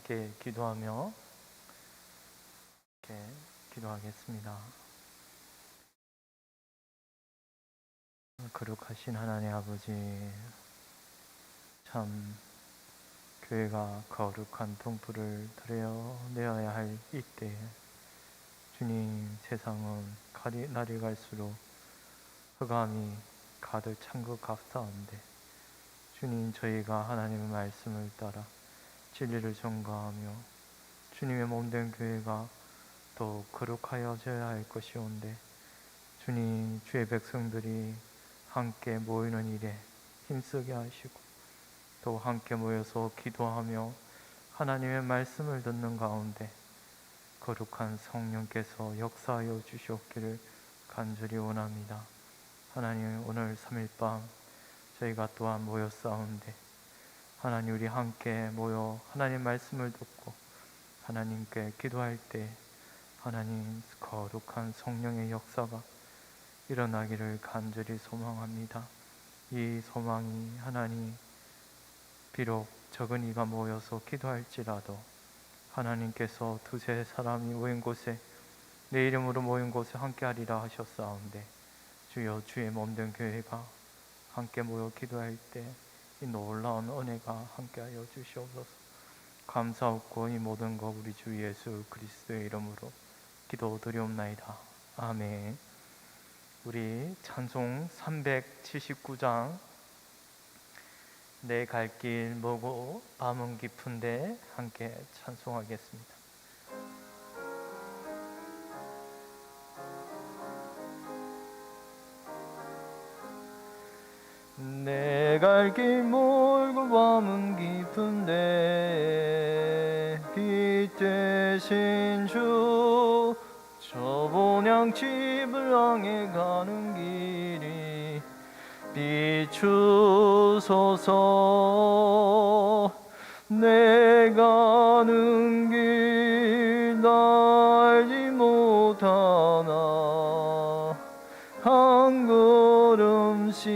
함께 기도하며 이렇게 기도하겠습니다. 거룩하신 하나님 아버지, 참 교회가 거룩한 동불을 드려내어야 할 이때에 주님, 세상은 날이 갈수록 흑암이 가득 찬 것 같사온데 주님, 저희가 하나님의 말씀을 따라 진리를 전가하며 주님의 몸된 교회가 더 거룩하여져야 할 것이온데 주님, 주의 백성들이 함께 모이는 일에 힘쓰게 하시고 또 함께 모여서 기도하며 하나님의 말씀을 듣는 가운데 거룩한 성령께서 역사하여 주시옵기를 간절히 원합니다. 하나님, 오늘 3일 밤 저희가 또한 모였사온데 하나님, 우리 함께 모여 하나님 말씀을 듣고 하나님께 기도할 때 하나님 거룩한 성령의 역사가 일어나기를 간절히 소망합니다. 이 소망이 하나님, 비록 적은 이가 모여서 기도할지라도 하나님께서 두세 사람이 모인 곳에 내 이름으로 모인 곳에 함께하리라 하셨사온데 주여, 주의 몸된 교회가 함께 모여 기도할 때 이 놀라운 은혜가 함께하여 주시옵소서. 감사하고 이 모든 것 우리 주 예수 그리스도의 이름으로 기도드리옵나이다. 아멘. 우리 찬송 379장 내 갈 길 멀고 밤은 깊은데 함께 찬송하겠습니다. 내 갈 길 멀고 밤은 깊은데 빛 되신 주 저 본향집을 향해 가는 길이 비추소서. 내 가는 길 알지 못하나 한 걸음씩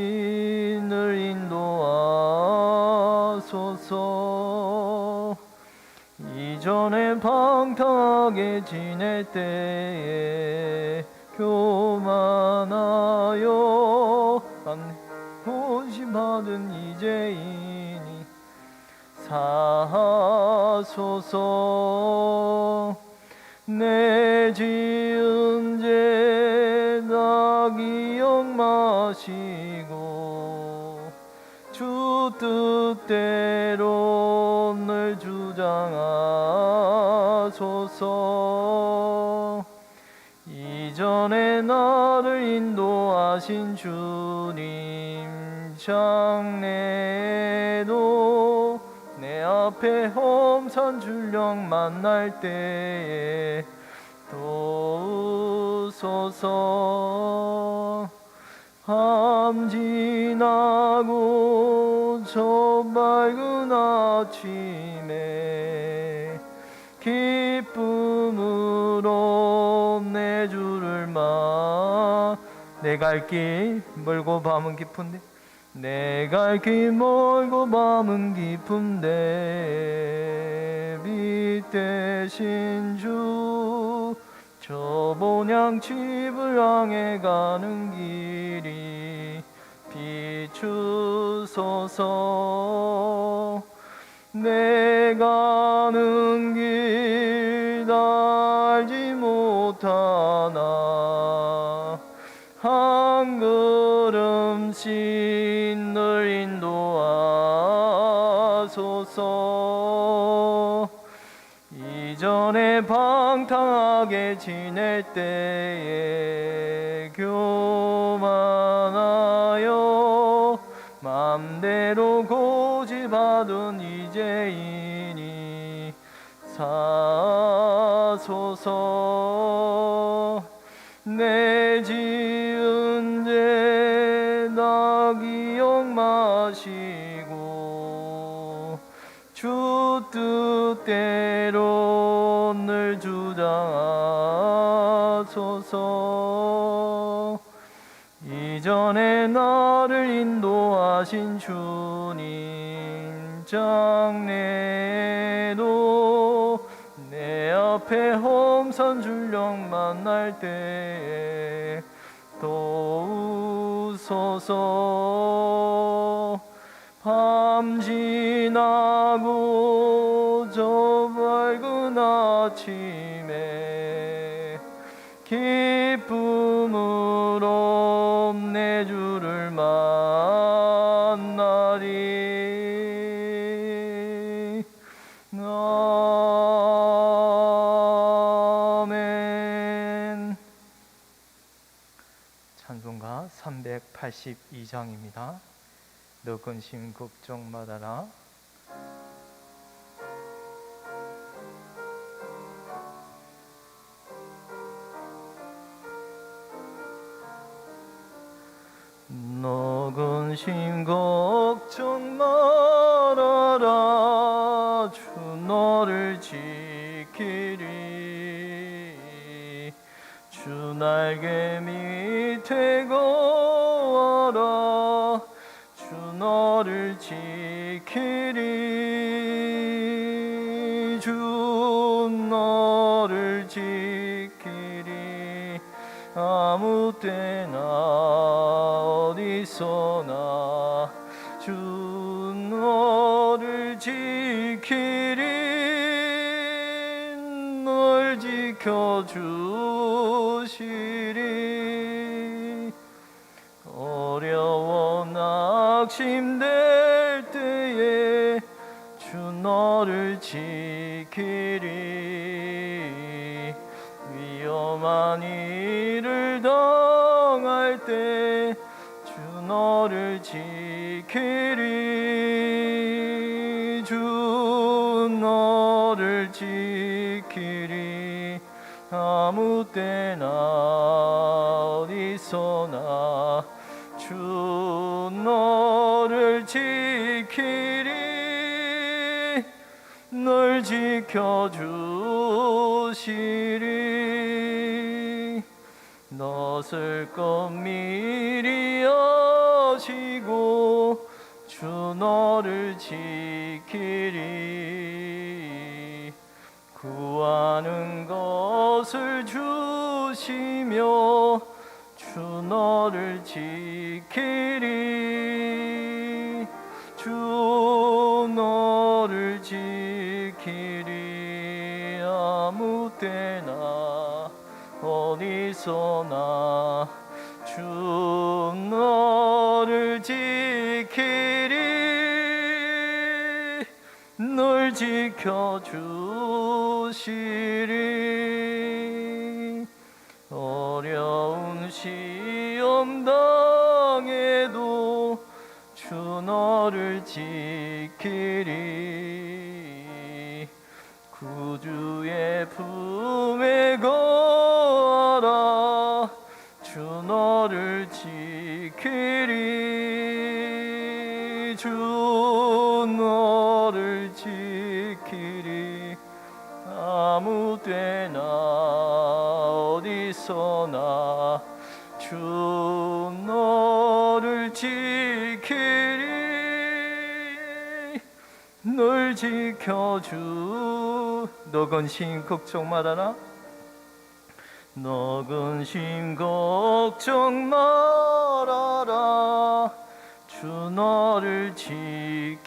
늘 인도하소서. 이전에 방탕하게 지낼 때에 교만하여 고심하던 이제이니 사하소서. 내 지은 죄 다 기억 마시고 주 뜻대로 늘 주장하소서. 이전에 나를 인도하신 주님 장래에도 내 앞에 험산 줄령 만날 때에 도우소서. 밤 지나고 저 밝은 아침에 기쁨으로 내 주를 내 갈 길 멀고 밤은 깊은데 내 갈 길 멀고 밤은 깊은데 빛 되신 주 저 본향집을 향해 가는 길이 비추소서. 내 가는 길 알지 못하나 한 걸음씩 늘 인도하소서. 이전에 방탕하게 지낼 때에 교만하여 맘대로 고집하던 이제이니 사소서. 내 지은 죄 다 기억 마시고 주 뜻대로 늘 주장하소서. 이전에 나를 인도하신 주님 장래에도 앞에 험산 줄령 만날 때에 도우소서. 밤 지나고 저 밝은 아침에 기쁨으로 내 주를 만나리. 아멘. 찬송가 382장입니다. 너 근심 걱정 말아라. 너 근심 걱정 말아라. 주 너를 지키리. 주 날개 밑에 거하라. 주 너를 지키리. 주 너를 지키리. 아무 때나 어디서나 주 너를 지키리. 널 지켜주시리. 어려워 낙심될 때에 주 너를 지키리. 위험한 일을 당할 때 주 너를 지키리. 주 너를 지키리. 아무 때나 어디서나 주 너를 지키리. 널 지켜주시리. 너를 것 미리 아시고 주 너를 지키리. 구하는 것을 주시며 주 너를 지키리. 주 너를 지키리. 아무 때나 어디서나 주 너를 지키리. 널 지켜주시리. 어려운 시험 당해도 주 너를 지키리. 구주의 품에 거하라. 주 너를 지키리. 주 너를 지키리. 아무 때나 어디서나 주 너를 지키리. 널 지켜주. 너 근심 걱정 말아라. 너 근심 걱정 말아라. 주 너를 지키리.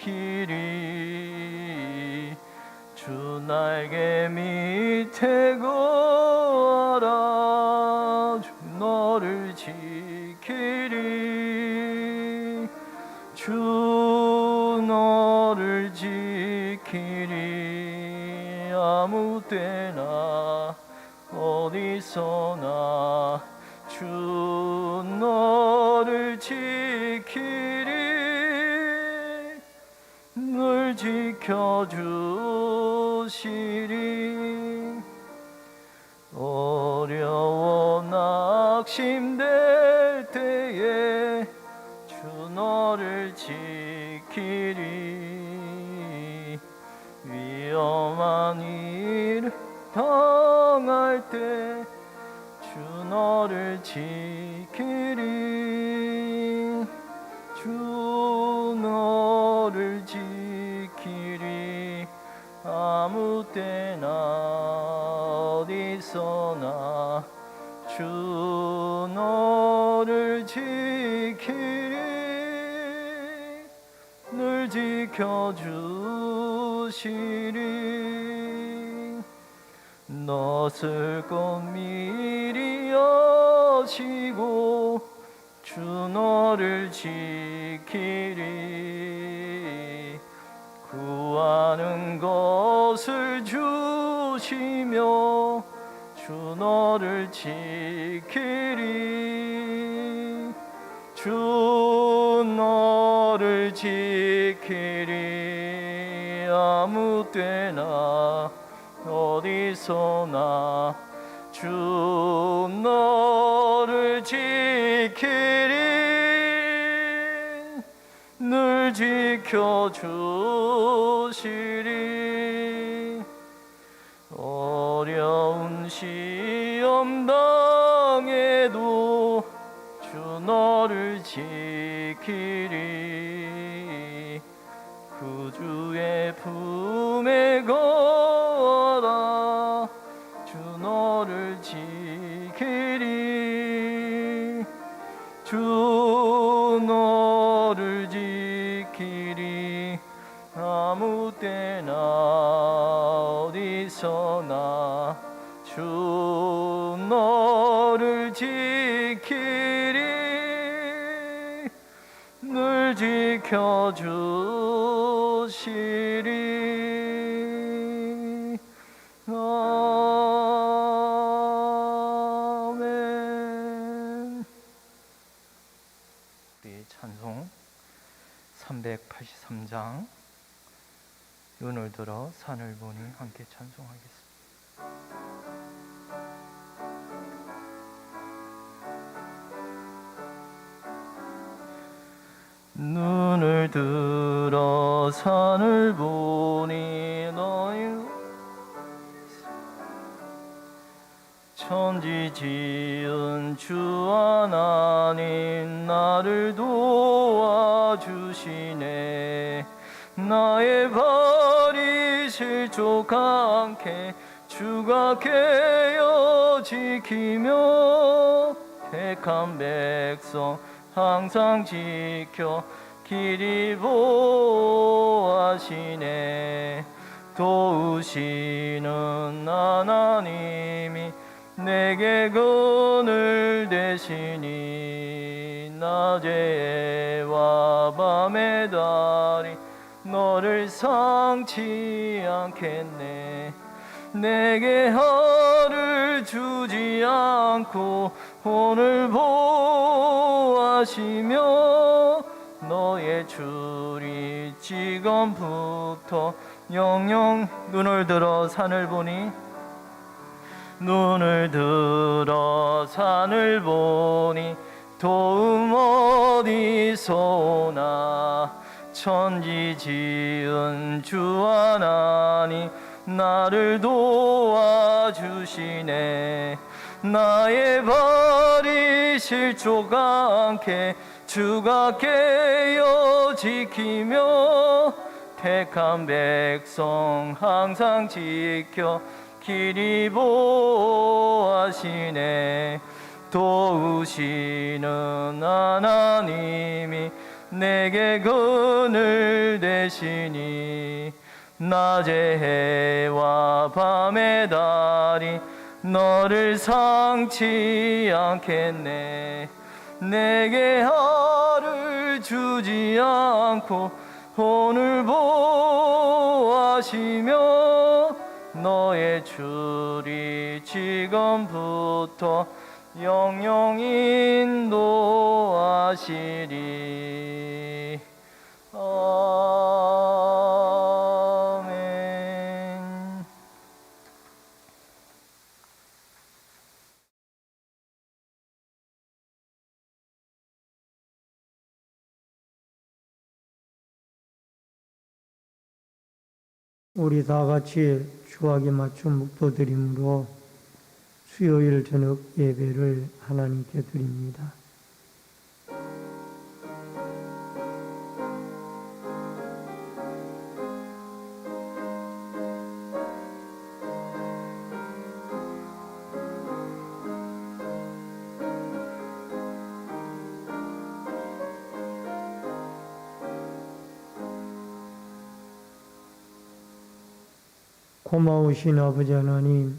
주 날개 밑에 거하라. 주 너를 지키리. 주 너를 지키리. 아무 때나 어디서나 주 너를 지키리. 널 지켜주시리. 어려워 낙심될 때에 주 너를 지키리. 위험한 일 당할 때 주 너를 지키리. 주 너를 지키리. 아무 때나 어디서나 주 너를 지키리 늘 지켜주시리 넛을 곧 미리 여시고 주 너를 지키리 구하는 것을 주시며 주 너를 지키리 주 너를 지키리 아무 때나 어디서나 주 너를 지키리 늘 지켜주시리 어려운 시험 당해도 주 너를 지키리 구주의 품에 거하라 주 너를 지키리 주 너를 지키리 아무 때나 어디서나 주 너를 지키리 늘 지켜주시리 아멘. 우리 찬송 383장 눈을 들어 산을 보니 함께 찬송하겠습니다. 눈을 들어 산을 보니 너희 천지 지은 주 하나님 나를 도와주시네 나의 발이 실족 않게 주가 깨어 지키며 택한 백성 항상 지켜 길이 보호하시네 도우시는 하나님이 내게 그늘 되시니 낮의 해와 밤의 달이 너를 상치 않겠네 내게 하를 주지 않고 오늘 보호하시며 너의 줄이 지금부터 영영 눈을 들어 산을 보니 눈을 들어 산을 보니 도움 어디서 오나 천지 지은 주 하나님 나를 도와주시네 나의 발이 실족 않게 주가 깨어 지키며 택한 백성 항상 지켜 길이 보호하시네 도우시는 하나님이 내게 그늘 되시니 낮의 해와 밤의 달이 너를 상치 않겠네 내게 하를 주지 않고 오늘 보호하시며 너의 줄이 지금부터 영영 인도하시리 아멘. 우리 다 같이 주악에 맞춘 묵도드림으로 수요일 저녁 예배를 하나님께 드립니다. 고마우신 아버지 하나님,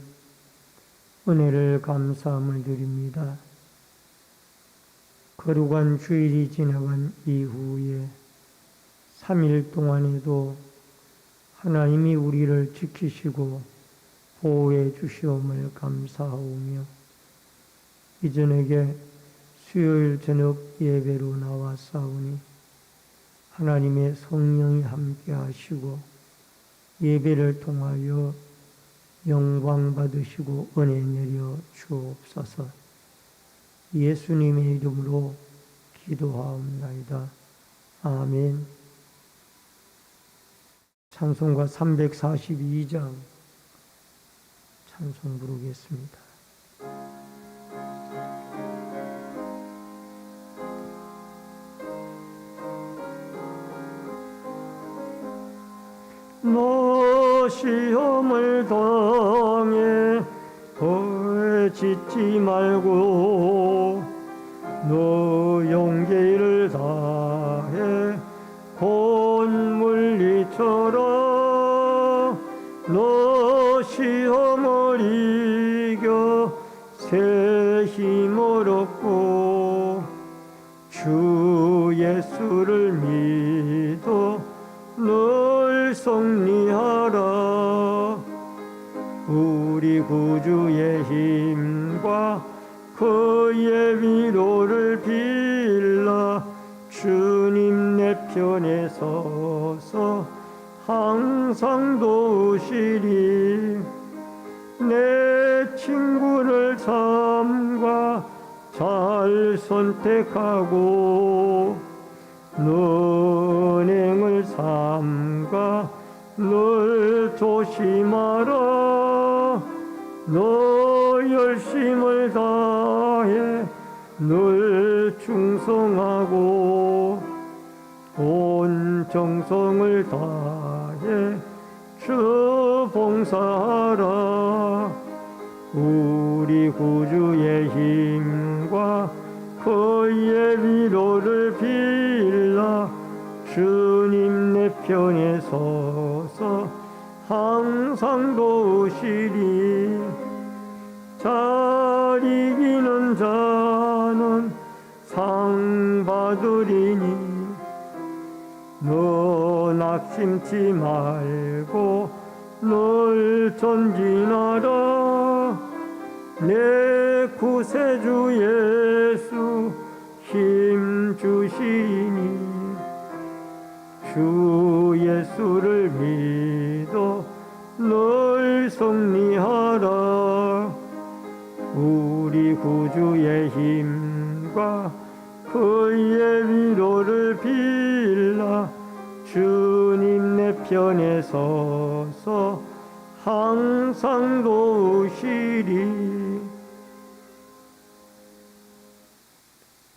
은혜를 감사함을 드립니다. 거룩한 주일이 지나간 이후에 3일 동안에도 하나님이 우리를 지키시고 보호해 주시옴을 감사하오며, 이전에게 수요일 저녁 예배로 나왔사오니 하나님의 성령이 함께 하시고 예배를 통하여 영광 받으시고 은혜 내려 주옵소서. 예수님의 이름으로 기도하옵나이다. 아멘. 찬송가 342장 찬송 부르겠습니다. 너 시험을 당해 짓지 말고, 너 용기를 다해 곧 물리쳐라. 너 시험을 이겨 새 힘을 얻고 주 예수를 믿어 늘 승리하라. 우리 구주의 힘과 그의 위로를 빌라. 주님 내 편에 서서 항상 도우시리. 내 친구를 삼가 잘 선택하고 은행을 삼가 늘 조심하라. 너 열심을 다해 늘 충성하고 온 정성을 다해 주 봉사하라. 우리 구주의 힘과 그의 위로를 빌라. 주님 내 편에 서서 항상 도우시리. 잘 이기는 자는 상 받으리니 너 낙심치 말고 늘 전진하라. 내 구세주 예수 힘 주시니 주 예수를 믿어 늘 승리하라. 우리 구주의 힘과 그의 위로를 빌라. 주님 내 편에 서서 항상 도우시리.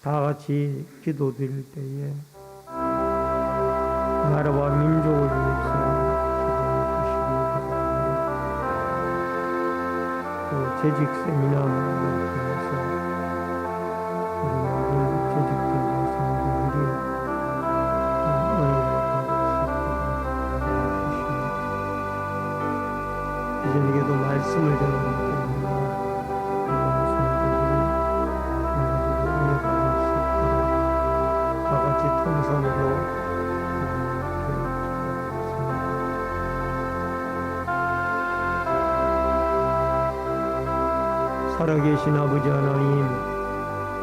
다 같이 기도드릴 때에 나라와 민족을 위해서 기도해 주시기 바랍니다. 또 재직 세미나를 통해서 우리 모든 재직들과 성도들이 은혜를 받을 수 있도록 도와주시며, 이전에게도 말씀을 전하기 때문에 우리 성도들이 은혜 받을 수 있도록 다 같이 통성으로 살아계신 아버지 하나님,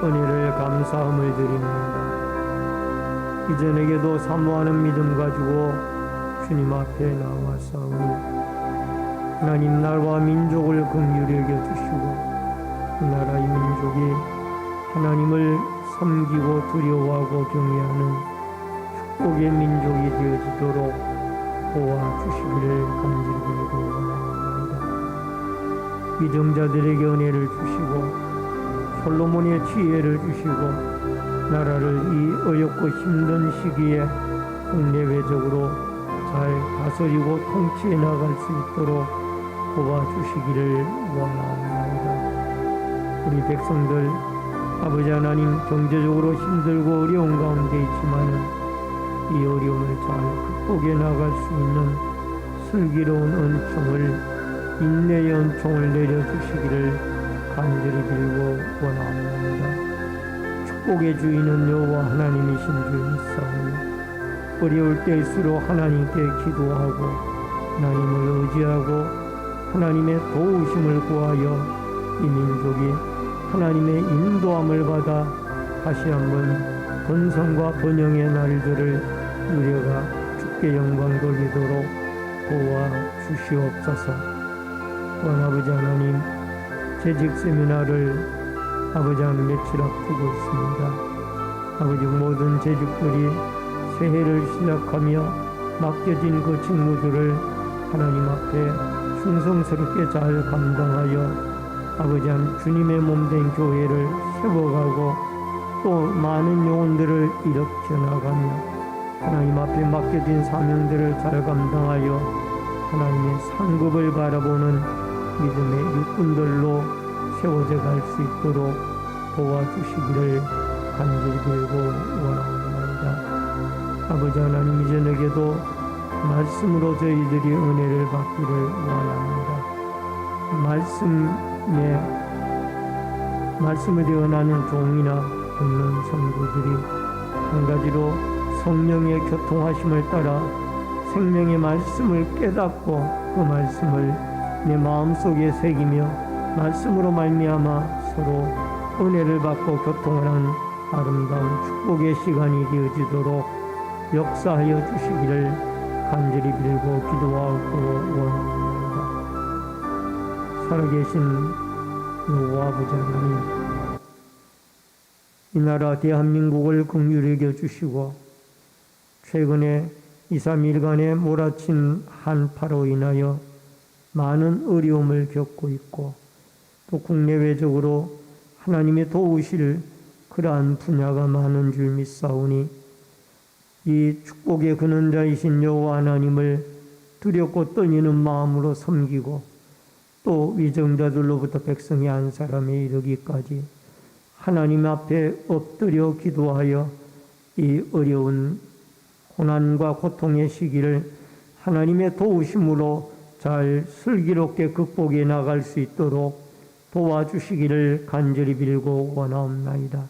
은혜를 감사함을 드립니다. 이전에게도 사모하는 믿음 가지고 주님 앞에 나왔사오니 하나님 나라와 민족을 긍휼히 여겨주시고 그 나라의 민족이 하나님을 섬기고 두려워하고 경외하는 축복의 민족이 되어지도록 도와주시기를 간절히 원합니다. 위정자들에게 은혜를 주시고 솔로몬의 지혜를 주시고 나라를 이 어렵고 힘든 시기에 국내외적으로 잘 다스리고 통치해 나갈 수 있도록 도와주시기를 원합니다. 우리 백성들 아버지 하나님, 경제적으로 힘들고 어려운 가운데 있지만은 이 어려움을 잘 극복해 나갈 수 있는 슬기로운 은총을 인내의 은총을 내려주시기를 간절히 빌고 원하옵나이다. 축복의 주인은 여호와 하나님이신 줄 믿사오니 어려울 때일수록 하나님께 기도하고 하나님을 의지하고 하나님의 도우심을 구하여 이 민족이 하나님의 인도함을 받아 다시 한번 번성과 번영의 날들을 누려가 주께 영광 돌리도록 도와주시옵소서. 또한 아버지 하나님, 재직 세미나를 아버지 하나님 며칠 앞두고 있습니다. 아버지 모든 재직들이 새해를 시작하며 맡겨진 그 직무들을 하나님 앞에 충성스럽게 잘 감당하여 아버지 한 주님의 몸된 교회를 세워가고 또 많은 영혼들을 일으켜 나가며 하나님 앞에 맡겨진 사명들을 잘 감당하여 하나님의 상급을 바라보는 믿음의 일꾼들로 세워져 갈 수 있도록 도와주시기를 간절히 빌고 원하옵나이다. 아버지 하나님, 이 저녁에도 말씀으로 저희들이 은혜를 받기를 원합니다. 말씀을 대언하는 종이나 듣는 성도들이 한 가지로 성령의 교통하심을 따라 생명의 말씀을 깨닫고 그 말씀을 내 마음속에 새기며 말씀으로 말미암아 서로 은혜를 받고 교통하는 아름다운 축복의 시간이 되어지도록 역사하여 주시기를 간절히 빌고 기도하고 원합니다. 살아계신 여호와 아버지 하나님, 이 나라 대한민국을 긍휼히 여겨주시고 최근에 2, 3일간의 몰아친 한파로 인하여 많은 어려움을 겪고 있고 또 국내외적으로 하나님의 도우실 그러한 분야가 많은 줄 믿사오니 이 축복의 근원자이신 여호와 하나님을 두렵고 떨리는 마음으로 섬기고 또 위정자들로부터 백성의 한 사람에 이르기까지 하나님 앞에 엎드려 기도하여 이 어려운 고난과 고통의 시기를 하나님의 도우심으로 잘 슬기롭게 극복해 나갈 수 있도록 도와주시기를 간절히 빌고 원하옵나이다.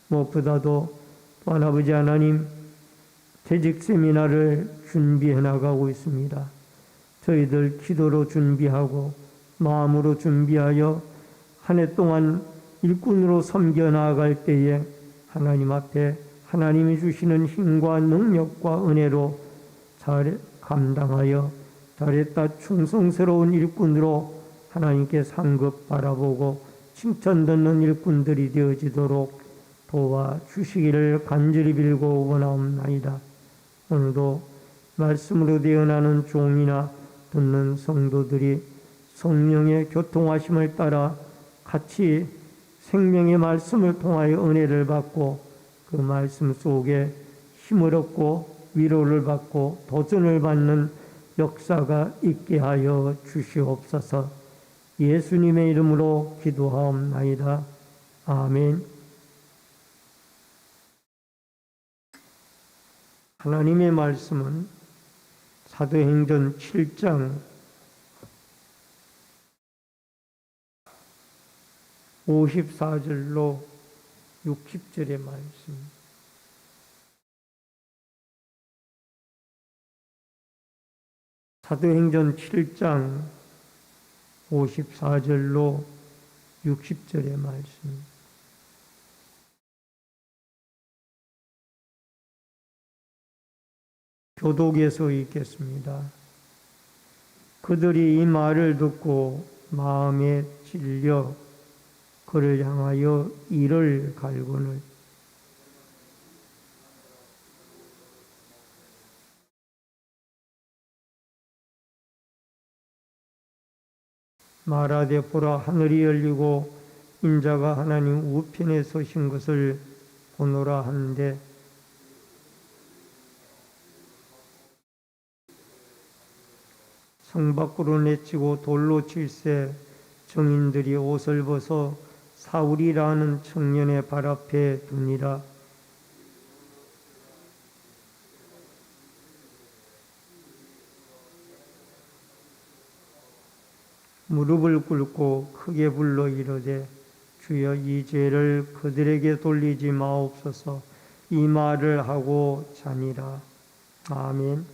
무엇보다도 또한 아버지 하나님, 재직 세미나를 준비해 나가고 있습니다. 저희들 기도로 준비하고 마음으로 준비하여 한 해 동안 일꾼으로 섬겨 나아갈 때에 하나님 앞에 하나님이 주시는 힘과 능력과 은혜로 잘 감당하여 잘했다 충성스러운 일꾼으로 하나님께 상급 바라보고 칭찬 듣는 일꾼들이 되어지도록 도와주시기를 간절히 빌고 원하옵나이다. 오늘도 말씀으로 대언하는 종이나 듣는 성도들이 성령의 교통하심을 따라 같이 생명의 말씀을 통하여 은혜를 받고 그 말씀 속에 힘을 얻고 위로를 받고 도전을 받는 역사가 있게 하여 주시옵소서. 예수님의 이름으로 기도하옵나이다. 아멘. 하나님의 말씀은 사도행전 7장 54절로 60절의 말씀. 사도행전 7장 54절로 60절의 말씀. 교독에서 읽겠습니다. 그들이 이 말을 듣고 마음에 찔려 그를 향하여 이를 갈고늘 말하되 보라, 하늘이 열리고 인자가 하나님 우편에 서신 것을 보노라 하는데 성 밖으로 내치고 돌로 칠세 정인들이 옷을 벗어 사울이라는 청년의 발 앞에 둡니다. 무릎을 꿇고 크게 불러 이르되 주여 이 죄를 그들에게 돌리지 마옵소서. 이 말을 하고 자니라. 아멘.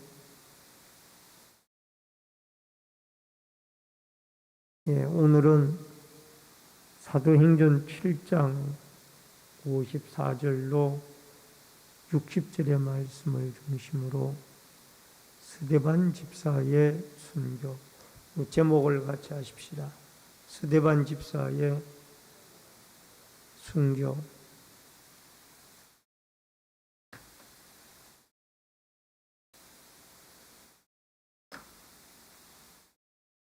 오늘은 사도행전 7장 54절로 60절의 말씀을 중심으로 스데반 집사의 순교, 제목을 같이 하십시다. 스데반 집사의 순교.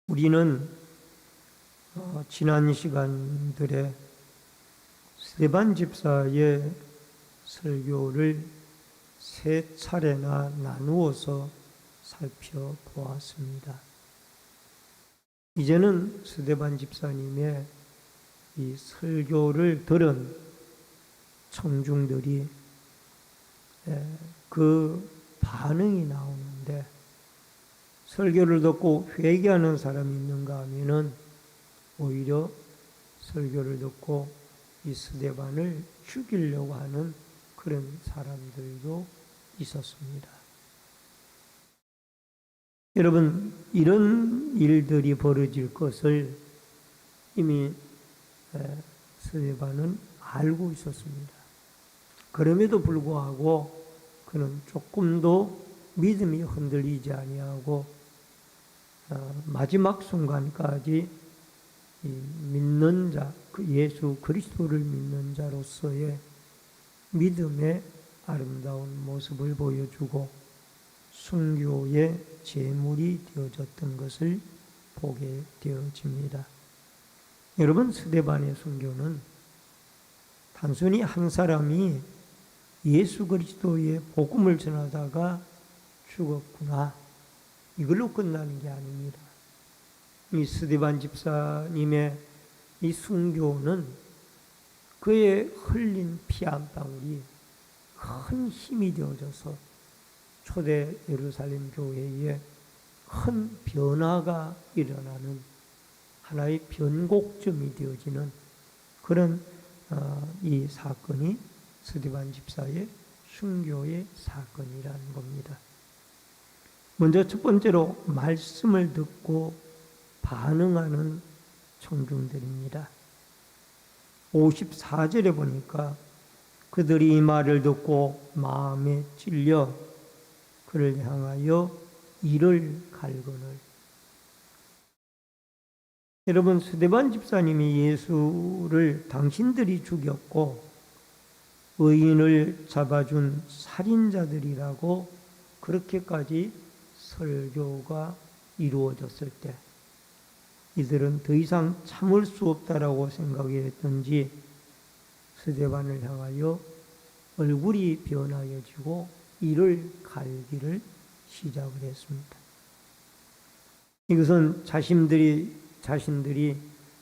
우리는 지난 시간들에 스데반 집사의 설교를 세 차례나 나누어서 살펴보았습니다. 이제는 스데반 집사님의 이 설교를 들은 청중들이 그 반응이 나오는데, 설교를 듣고 회개하는 사람이 있는가 하면은 오히려 설교를 듣고 이 스데반을 죽이려고 하는 그런 사람들도 있었습니다. 여러분, 이런 일들이 벌어질 것을 이미 스데반은 알고 있었습니다. 그럼에도 불구하고 그는 조금도 믿음이 흔들리지 아니하고 마지막 순간까지 믿는 자, 그 예수 그리스도를 믿는 자로서의 믿음의 아름다운 모습을 보여주고 순교의 제물이 되어졌던 것을 보게 되어집니다. 여러분, 스데반의 순교는 단순히 한 사람이 예수 그리스도의 복음을 전하다가 죽었구나, 이걸로 끝나는 게 아닙니다. 이 스데반 집사님의 이 순교는 그의 흘린 피 한 방울이 큰 힘이 되어져서 초대 예루살렘 교회에 큰 변화가 일어나는 하나의 변곡점이 되어지는 그런 이 사건이 스데반 집사의 순교의 사건이라는 겁니다. 먼저 첫 번째로 말씀을 듣고 반응하는 청중들입니다. 54절에 보니까 그들이 이 말을 듣고 마음에 찔려 그를 향하여 이를 갈거늘. 여러분, 스데반 집사님이 예수를 당신들이 죽였고 의인을 잡아준 살인자들이라고 그렇게까지 설교가 이루어졌을 때 이들은 더 이상 참을 수 없다라고 생각했던지 스데반을 향하여 얼굴이 변하여지고 이를 갈기를 시작을 했습니다. 이것은 자신들이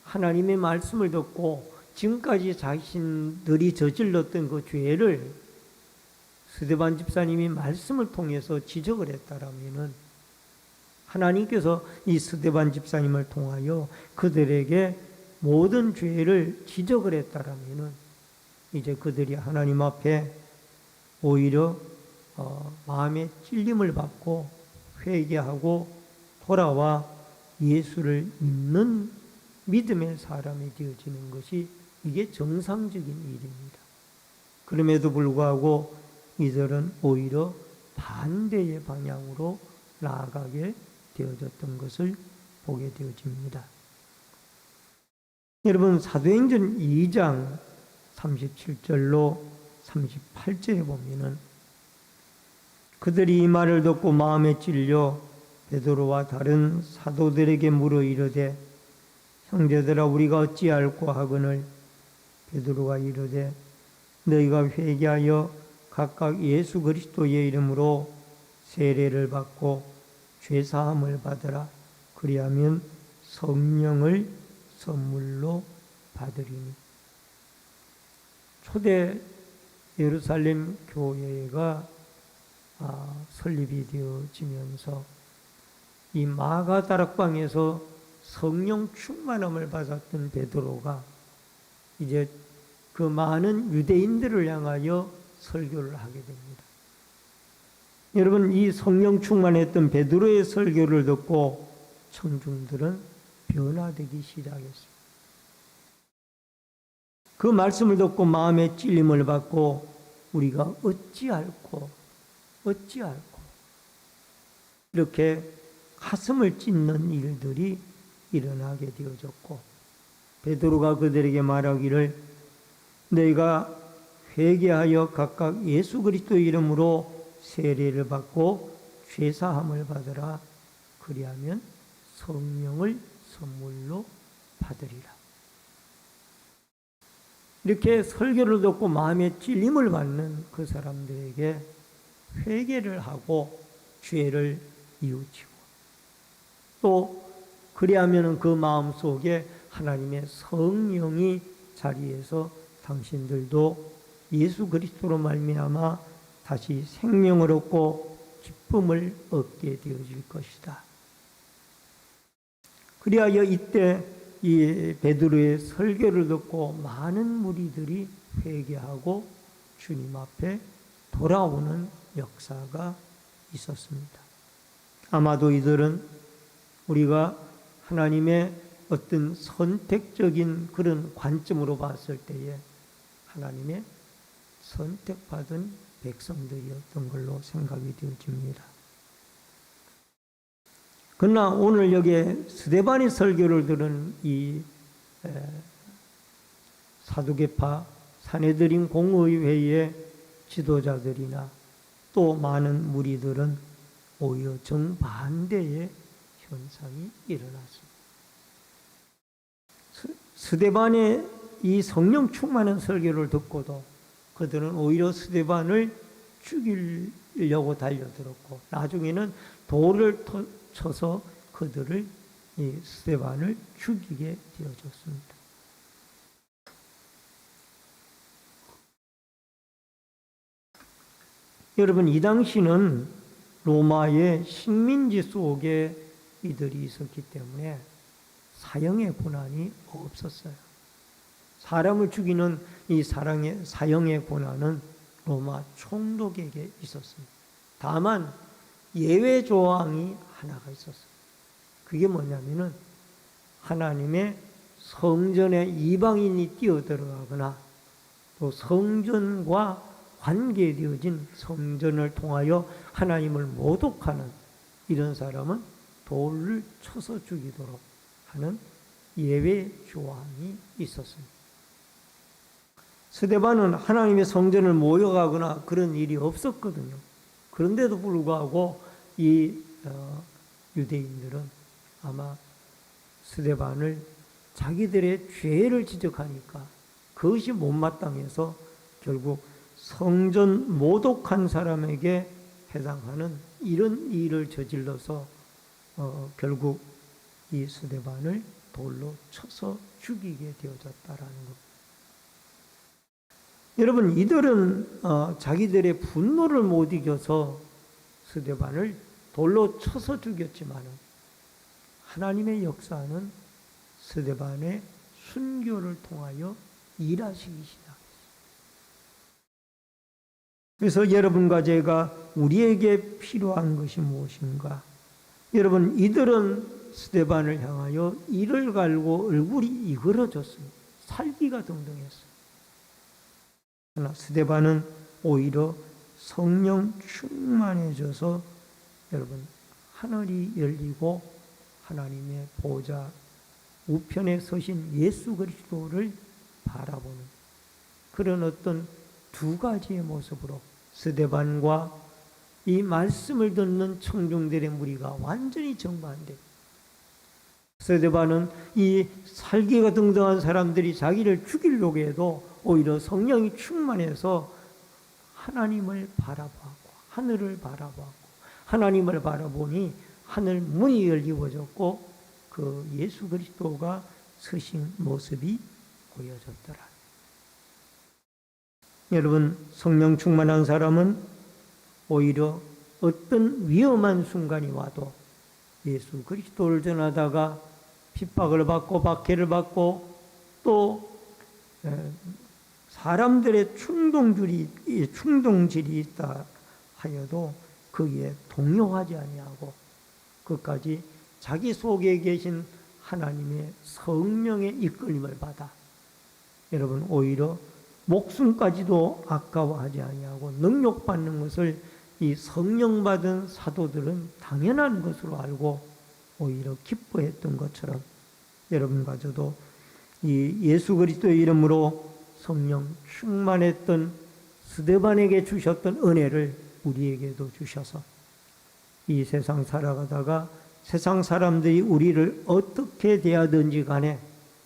하나님의 말씀을 듣고 지금까지 자신들이 저질렀던 그 죄를 스데반 집사님이 말씀을 통해서 지적을 했다라면은 하나님께서 이 스데반 집사님을 통하여 그들에게 모든 죄를 지적을 했다라면은 이제 그들이 하나님 앞에 오히려 마음의 찔림을 받고 회개하고 돌아와 예수를 믿는 믿음의 사람이 되어지는 것이 이게 정상적인 일입니다. 그럼에도 불구하고 이들은 오히려 반대의 방향으로 나아가게 되어졌던 것을 보게 되어집니다. 여러분, 사도행전 2장 37절로 38절에 보면은 그들이 이 말을 듣고 마음에 찔려 베드로와 다른 사도들에게 물어 이르되 형제들아 우리가 어찌할꼬 하거늘 베드로가 이르되 너희가 회개하여 각각 예수 그리스도의 이름으로 세례를 받고 죄사함을 받으라. 그리하면 성령을 선물로 받으리니. 초대 예루살렘 교회가 설립이 되어지면서 이 마가 다락방에서 성령 충만함을 받았던 베드로가 이제 그 많은 유대인들을 향하여 설교를 하게 됩니다. 여러분, 이 성령 충만했던 베드로의 설교를 듣고 청중들은 변화되기 시작했습니다. 그 말씀을 듣고 마음에 찔림을 받고 우리가 어찌할꼬 이렇게 가슴을 찢는 일들이 일어나게 되어졌고, 베드로가 그들에게 말하기를 너희가 회개하여 각각 예수 그리스도 이름으로 세례를 받고 죄사함을 받으라. 그리하면 성령을 선물로 받으리라. 이렇게 설교를 듣고 마음에 찔림을 받는 그 사람들에게 회개를 하고 죄를 이웃치고, 또 그리하면 그 마음속에 하나님의 성령이 자리해서 당신들도 예수 그리스도로 말미암아 다시 생명을 얻고 기쁨을 얻게 되어질 것이다. 그리하여 이때 이 베드로의 설교를 듣고 많은 무리들이 회개하고 주님 앞에 돌아오는 역사가 있었습니다. 아마도 이들은 우리가 하나님의 어떤 선택적인 그런 관점으로 봤을 때에 하나님의 선택받은 백성들이었던 걸로 생각이 되어집니다. 그러나 오늘 여기에 스데반의 설교를 들은 이 사두개파 산헤드린 공의회의 지도자들이나 또 많은 무리들은 오히려 정반대의 현상이 일어났습니다. 스데반의 이 성령 충만한 설교를 듣고도 그들은 오히려 스데반을 죽이려고 달려들었고, 나중에는 돌을 쳐서 그들을, 이 스데반을 죽이게 되어졌습니다. 여러분, 이 당시는 로마의 식민지 속에 이들이 있었기 때문에 사형의 권한이 없었어요. 사람을 죽이는 이 사형의 권한은 로마 총독에게 있었습니다. 다만 예외 조항이 하나가 있었어요. 그게 뭐냐면은 하나님의 성전에 이방인이 뛰어들어가거나 또 성전과 관계되어진 성전을 통하여 하나님을 모독하는 이런 사람은 돌을 쳐서 죽이도록 하는 예외 조항이 있었습니다. 스데반은 하나님의 성전을 모욕하거나 그런 일이 없었거든요. 그런데도 불구하고 이 유대인들은 아마 스데반을 자기들의 죄를 지적하니까 그것이 못마땅해서 결국 성전 모독한 사람에게 해당하는 이런 일을 저질러서 결국 이 스데반을 돌로 쳐서 죽이게 되어졌다라는 것. 여러분, 이들은 자기들의 분노를 못 이겨서 스데반을 돌로 쳐서 죽였지만은 하나님의 역사는 스데반의 순교를 통하여 일하시기 시작했어요. 그래서 여러분과 제가 우리에게 필요한 것이 무엇인가? 여러분, 이들은 스데반을 향하여 이를 갈고 얼굴이 이그러졌습니다. 살기가 등등했어요. 그러나 스데반은 오히려 성령 충만해져서 여러분, 하늘이 열리고 하나님의 보좌 우편에 서신 예수 그리스도를 바라보는 그런 어떤 두 가지의 모습으로 스데반과 이 말씀을 듣는 청중들의 무리가 완전히 정반대. 스데반은 이 살기가 등등한 사람들이 자기를 죽이려고 해도 오히려 성령이 충만해서 하나님을 바라보고 하늘을 바라보고 하나님을 바라보니 하늘 문이 열리워졌고 그 예수 그리스도가 서신 모습이 보여졌더라. 여러분, 성령 충만한 사람은 오히려 어떤 위험한 순간이 와도 예수 그리스도를 전하다가 핍박을 받고 박해를 받고 또 사람들의 충동질이 있다 하여도 거기에 동요하지 아니하고 끝까지 자기 속에 계신 하나님의 성령의 이끌림을 받아 여러분 오히려 목숨까지도 아까워하지 아니하고 능력받는 것을 이 성령 받은 사도들은 당연한 것으로 알고 오히려 기뻐했던 것처럼 여러분과 저도 이 예수 그리스도의 이름으로 성령 충만했던 스데반에게 주셨던 은혜를 우리에게도 주셔서 이 세상 살아가다가 세상 사람들이 우리를 어떻게 대하든지 간에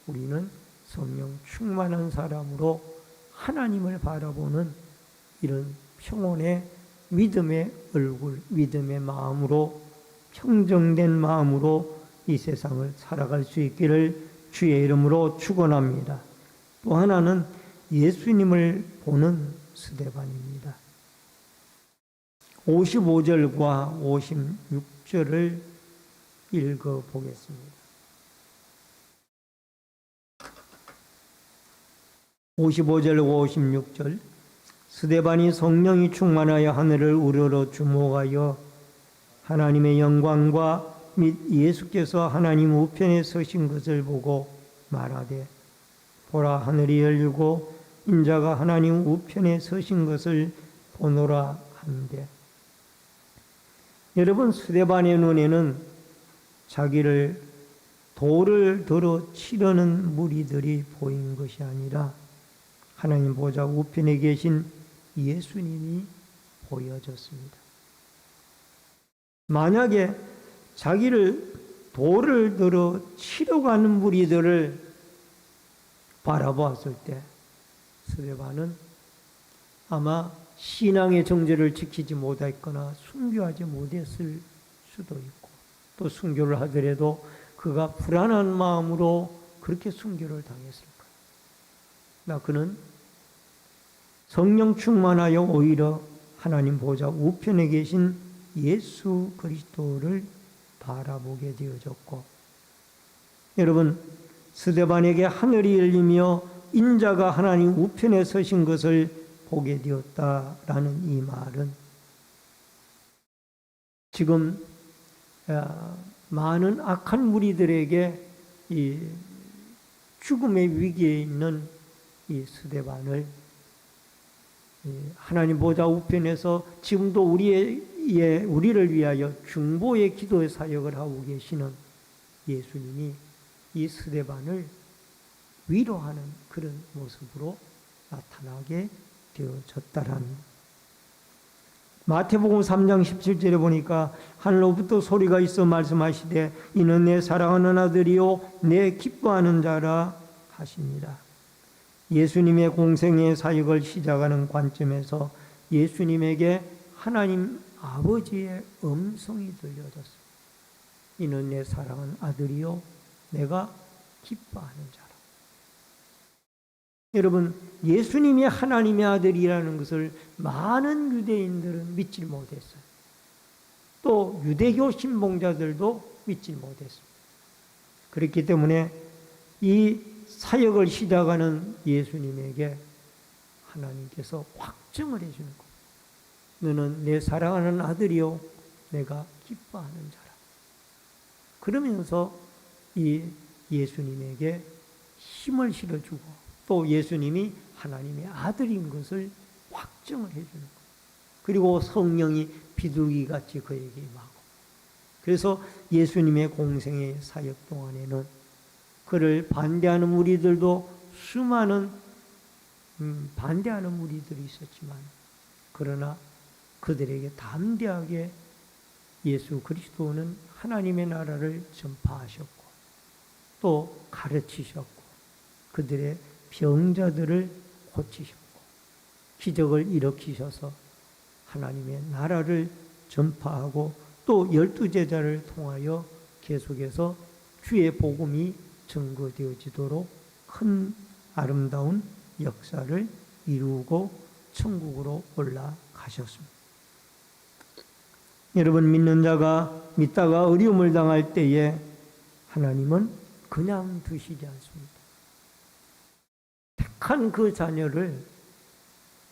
우리는 성령 충만한 사람으로 하나님을 바라보는 이런 평온의 믿음의 얼굴, 믿음의 마음으로 평정된 마음으로 이 세상을 살아갈 수 있기를 주의 이름으로 축원합니다. 또 하나는 예수님을 보는 스데반입니다. 55절과 56절을 읽어보겠습니다. 55절과 56절 스데반이 성령이 충만하여 하늘을 우러러 주목하여 하나님의 영광과 및 예수께서 하나님 우편에 서신 것을 보고 말하되 보라 하늘이 열리고 인자가 하나님 우편에 서신 것을 보노라 한데 여러분 스데반의 눈에는 자기를 돌을 들어 치려는 무리들이 보인 것이 아니라 하나님 보좌 우편에 계신 예수님이 보여졌습니다. 만약에 자기를 돌을 들어 치러 가는 무리들을 바라보았을 때 스데반은 아마 신앙의 정죄를 지키지 못했거나 순교하지 못했을 수도 있고 또 순교를 하더라도 그가 불안한 마음으로 그렇게 순교를 당했을 거예요. 그는 성령 충만하여 오히려 하나님 보좌 우편에 계신 예수 그리스도를 바라보게 되어졌고 여러분 스데반에게 하늘이 열리며 인자가 하나님 우편에 서신 것을 보게 되었다라는 이 말은 지금 많은 악한 무리들에게 이 죽음의 위기에 있는 이 스데반을 하나님 보좌 우편에서 지금도 우리를 위하여 중보의 기도의 사역을 하고 계시는 예수님이 이 스데반을 위로하는 그런 모습으로 나타나게 되어졌다라는 마태복음 3장 17절에 보니까 하늘로부터 소리가 있어 말씀하시되 이는 내 사랑하는 아들이요 내 기뻐하는 자라 하십니다. 예수님의 공생의 사역을 시작하는 관점에서 예수님에게 하나님 아버지의 음성이 들려졌습니다. 이는 내 사랑하는 아들이요 내가 기뻐하는 자라. 여러분 예수님이 하나님의 아들이라는 것을 많은 유대인들은 믿지 못했어요. 또 유대교 신봉자들도 믿지 못했습니다. 그렇기 때문에 이 사역을 시작하는 예수님에게 하나님께서 확증을 해주는 거예요. 너는 내 사랑하는 아들이요 내가 기뻐하는 자라. 그러면서 이 예수님에게 힘을 실어주고 또 예수님이 하나님의 아들인 것을 확증을 해주는 거예요. 그리고 성령이 비둘기같이 그에게 임하고 그래서 예수님의 공생의 사역 동안에는 그를 반대하는 무리들도 수많은 반대하는 무리들이 있었지만 그러나 그들에게 담대하게 예수 그리스도는 하나님의 나라를 전파하셨고 또 가르치셨고 그들의 병자들을 고치셨고 기적을 일으키셔서 하나님의 나라를 전파하고 또 12제자를 통하여 계속해서 주의 복음이 증거되어지도록 큰 아름다운 역사를 이루고 천국으로 올라가셨습니다. 여러분 믿는 자가 믿다가 어려움을 당할 때에 하나님은 그냥 두시지 않습니다. 택한 그 자녀를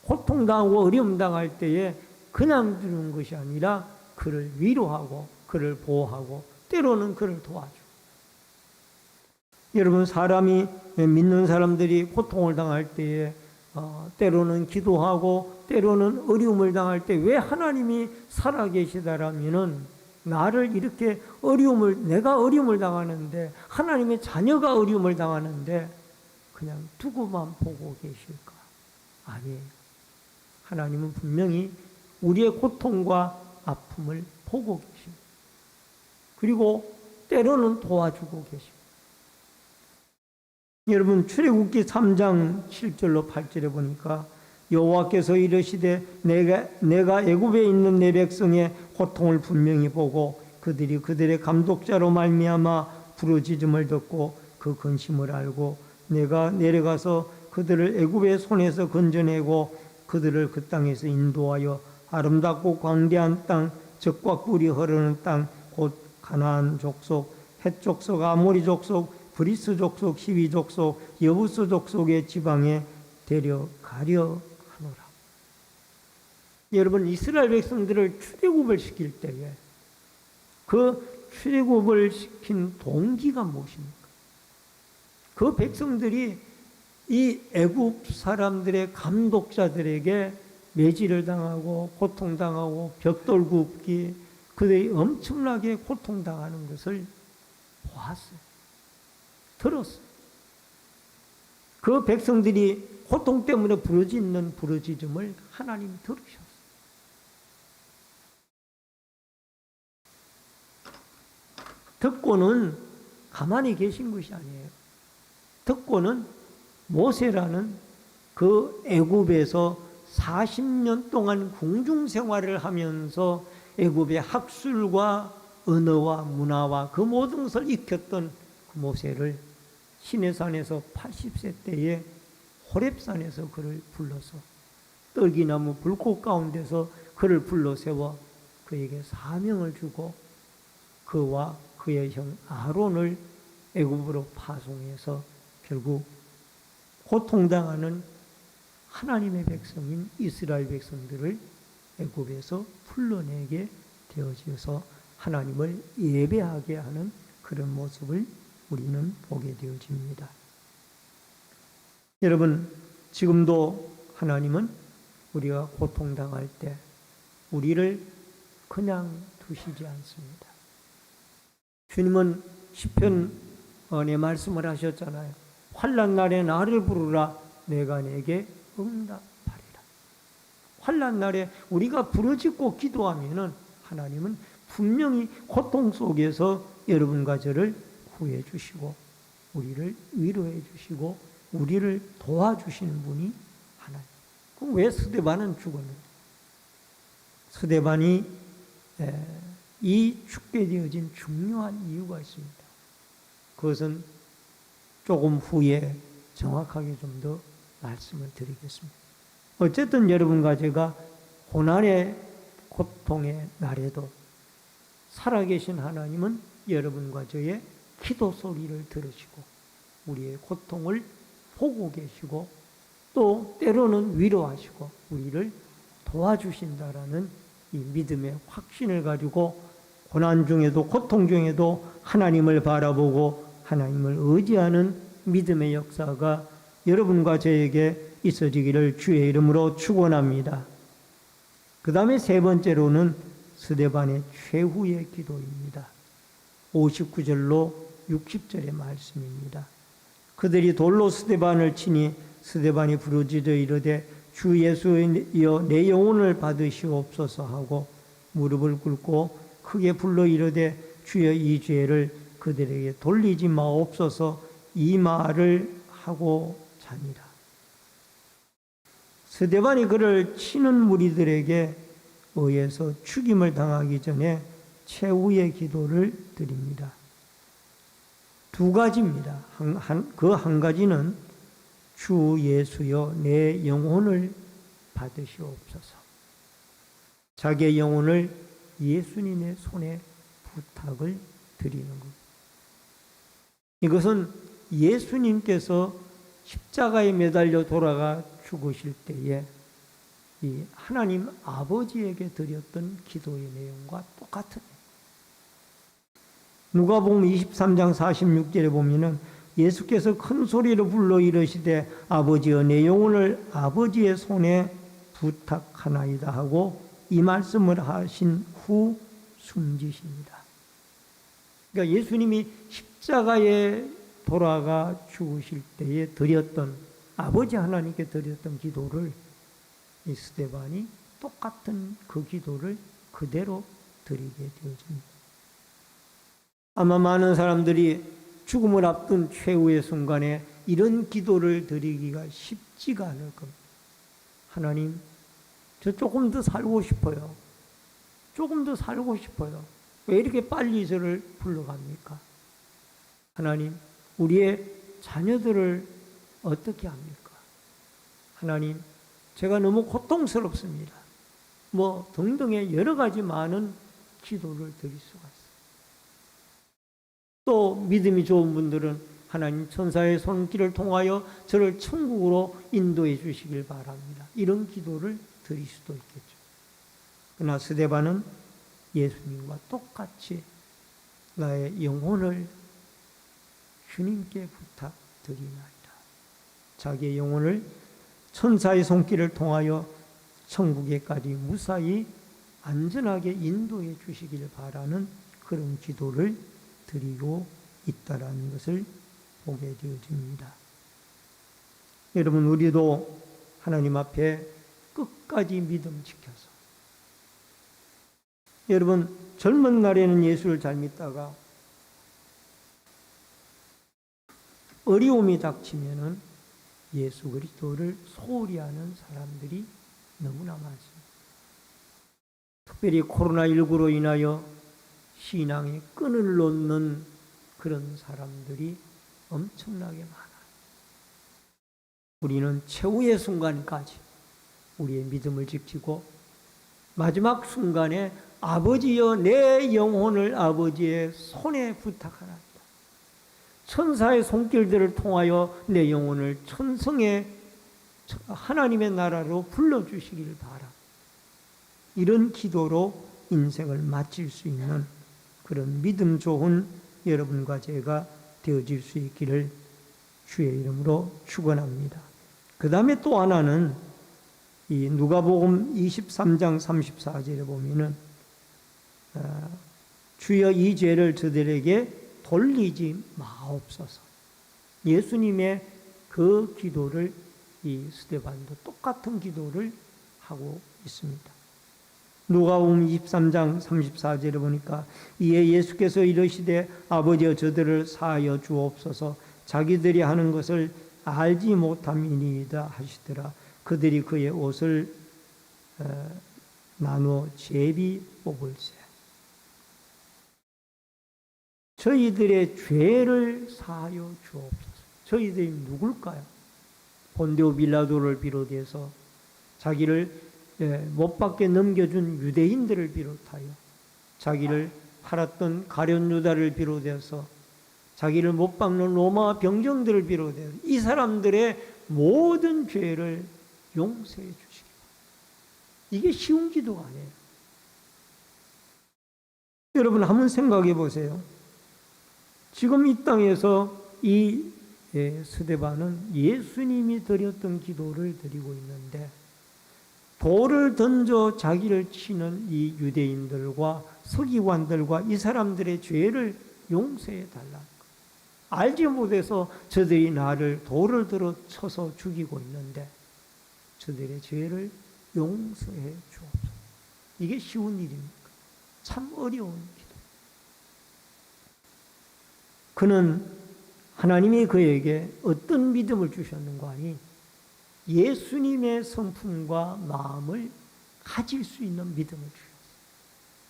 고통당하고 어려움 당할 때에 그냥 두는 것이 아니라 그를 위로하고 그를 보호하고 때로는 그를 도와주고. 여러분, 사람이 믿는 사람들이 고통을 당할 때에 때로는 기도하고 때로는 어려움을 당할 때 왜 하나님이 살아계시다라면은 나를 이렇게 내가 어려움을 당하는데, 하나님의 자녀가 어려움을 당하는데 그냥 두고만 보고 계실까? 아니에요. 하나님은 분명히 우리의 고통과 아픔을 보고 계십니다. 그리고 때로는 도와주고 계십니다. 여러분, 출애굽기 3장 7절로 8절에 보니까 여호와께서 이르시되 내가 애굽에 있는 내 백성의 고통을 분명히 보고 그들이 그들의 감독자로 말미암아 부르짖음을 듣고 그 근심을 알고 내가 내려가서 그들을 애굽의 손에서 건져내고 그들을 그 땅에서 인도하여 아름답고 광대한 땅, 젖과 꿀이 흐르는 땅, 곧 가나안 족속, 헷 족속, 아모리 족속, 브리스 족속, 히위 족속, 여부스 족속의 지방에 데려가려 하노라. 여러분, 이스라엘 백성들을 출애굽을 시킬 때에 그 출애굽을 시킨 동기가 무엇입니까? 그 백성들이 이 애굽 사람들의 감독자들에게 매질을 당하고 고통당하고 벽돌 굽기, 그들이 엄청나게 고통당하는 것을 보았어요. 들었어요. 그 백성들이 고통 때문에 부르짖는 부르짖음을 하나님이 들으셨어요. 듣고는 가만히 계신 것이 아니에요. 듣고는 모세라는 그 애굽에서 40년 동안 궁중 생활을 하면서 애굽의 학술과 언어와 문화와 그 모든 것을 익혔던 그 모세를 시내산에서 80세 때에 호렙산에서 그를 불러서 떨기나무 불꽃 가운데서 그를 불러 세워 그에게 사명을 주고 그와 그의 형 아론을 애굽으로 파송해서 결국 고통당하는 하나님의 백성인 이스라엘 백성들을 애굽에서 풀러내게 되어져서 하나님을 예배하게 하는 그런 모습을 우리는 보게 되어집니다. 여러분, 지금도 하나님은 우리가 고통당할 때 우리를 그냥 두시지 않습니다. 주님은 시편에 말씀을 하셨잖아요. 환난 날에 나를 부르라 내가 내게 응답하리라. 환난 날에 우리가 부르짖고 기도하면은 하나님은 분명히 고통 속에서 여러분과 저를 구해 주시고 우리를 위로해 주시고 우리를 도와주시는 분이 하나님. 그럼 왜 스데반은 죽었는가? 스데반이 이 죽게 되어진 중요한 이유가 있습니다. 그것은 조금 후에 정확하게 좀 더 말씀을 드리겠습니다. 어쨌든 여러분과 제가 고난의 고통의 날에도 살아계신 하나님은 여러분과 저의 기도 소리를 들으시고 우리의 고통을 보고 계시고 또 때로는 위로하시고 우리를 도와주신다라는 이 믿음의 확신을 가지고 고난 중에도 고통 중에도 하나님을 바라보고 하나님을 의지하는 믿음의 역사가 여러분과 저에게 있어지기를 주의 이름으로 축원합니다. 그 다음에 세 번째로는 스데반의 최후의 기도입니다. 59절로 60절의 말씀입니다. 그들이 돌로 스데반을 치니 스데반이 부르짖어 이르되 주 예수여 내 영혼을 받으시옵소서 하고 무릎을 꿇고 크게 불러 이르되 주여 이 죄를 그들에게 돌리지 마옵소서 이 말을 하고 자니라. 스데반이 그를 치는 무리들에게 의해서 죽임을 당하기 전에 최후의 기도를 드립니다. 두 가지입니다. 그 한 가지는 주 예수여 내 영혼을 받으시옵소서. 자기의 영혼을 예수님의 손에 부탁을 드리는 것. 이것은 예수님께서 십자가에 매달려 돌아가 죽으실 때에 이 하나님 아버지에게 드렸던 기도의 내용과 똑같은 누가복음 23장 46절에 보면은 예수께서 큰 소리로 불러 이르시되 아버지여 내 영혼을 아버지의 손에 부탁하나이다 하고 이 말씀을 하신 후 숨지십니다. 그러니까 예수님이 십자가에 돌아가 죽으실 때에 드렸던 아버지 하나님께 드렸던 기도를 이 스데반이 똑같은 그 기도를 그대로 드리게 되어집니다. 아마 많은 사람들이 죽음을 앞둔 최후의 순간에 이런 기도를 드리기가 쉽지가 않을 겁니다. 하나님, 저 조금 더 살고 싶어요. 조금 더 살고 싶어요. 왜 이렇게 빨리 저를 불러갑니까? 하나님, 우리의 자녀들을 어떻게 합니까? 하나님, 제가 너무 고통스럽습니다. 뭐 등등의 여러 가지 많은 기도를 드릴 수가 있어요. 또 믿음이 좋은 분들은 하나님 천사의 손길을 통하여 저를 천국으로 인도해 주시길 바랍니다. 이런 기도를 드릴 수도 있겠죠. 그러나 스데반은 예수님과 똑같이 나의 영혼을 주님께 부탁드리나이다. 자기의 영혼을 천사의 손길을 통하여 천국에까지 무사히 안전하게 인도해 주시길 바라는 그런 기도를 드리고 있다라는 것을 보게 되어집니다. 여러분, 우리도 하나님 앞에 끝까지 믿음 지켜서 여러분, 젊은 날에는 예수를 잘 믿다가 어려움이 닥치면은 예수 그리스도를 소홀히 하는 사람들이 너무나 많습니다. 특별히 코로나19로 인하여 신앙의 끈을 놓는 그런 사람들이 엄청나게 많아요. 우리는 최후의 순간까지 우리의 믿음을 지키고 마지막 순간에 아버지여 내 영혼을 아버지의 손에 부탁하나이다. 천사의 손길들을 통하여 내 영혼을 천성의 하나님의 나라로 불러주시길 바라. 이런 기도로 인생을 마칠 수 있는 그런 믿음 좋은 여러분과 제가 되어질 수 있기를 주의 이름으로 축원합니다. 그 다음에 또 하나는 이 누가복음 23장 34절에 보면은 주여 이 죄를 저들에게 돌리지 마옵소서. 예수님의 그 기도를 이 스데반도 똑같은 기도를 하고 있습니다. 누가복음 23장 34절에 보니까 이에 예수께서 이르시되 아버지여 저들을 사하여 주옵소서 자기들이 하는 것을 알지 못함이니이다 하시더라. 그들이 그의 옷을 나누어 제비 뽑을세. 저희들의 죄를 사하여 주옵소서. 저희들이 누굴까요? 본디오 빌라도를 비롯해서 자기를 못 박게 넘겨준 유대인들을 비롯하여 자기를 팔았던 가룟 유다를 비롯해서 자기를 못 박는 로마 병정들을 비롯해서 이 사람들의 모든 죄를 용서해 주시기 바랍니다. 이게 쉬운 기도가 아니에요. 여러분 한번 생각해 보세요. 지금 이 땅에서 이 스데반은 예수님이 드렸던 기도를 드리고 있는데 돌을 던져 자기를 치는 이 유대인들과 서기관들과 이 사람들의 죄를 용서해 달라. 알지 못해서 저들이 나를 돌을 들어 쳐서 죽이고 있는데 저들의 죄를 용서해 주옵소서. 이게 쉬운 일입니까? 참 어려운 기도. 그는 하나님이 그에게 어떤 믿음을 주셨는가 하니 예수님의 성품과 마음을 가질 수 있는 믿음을 주셨어요.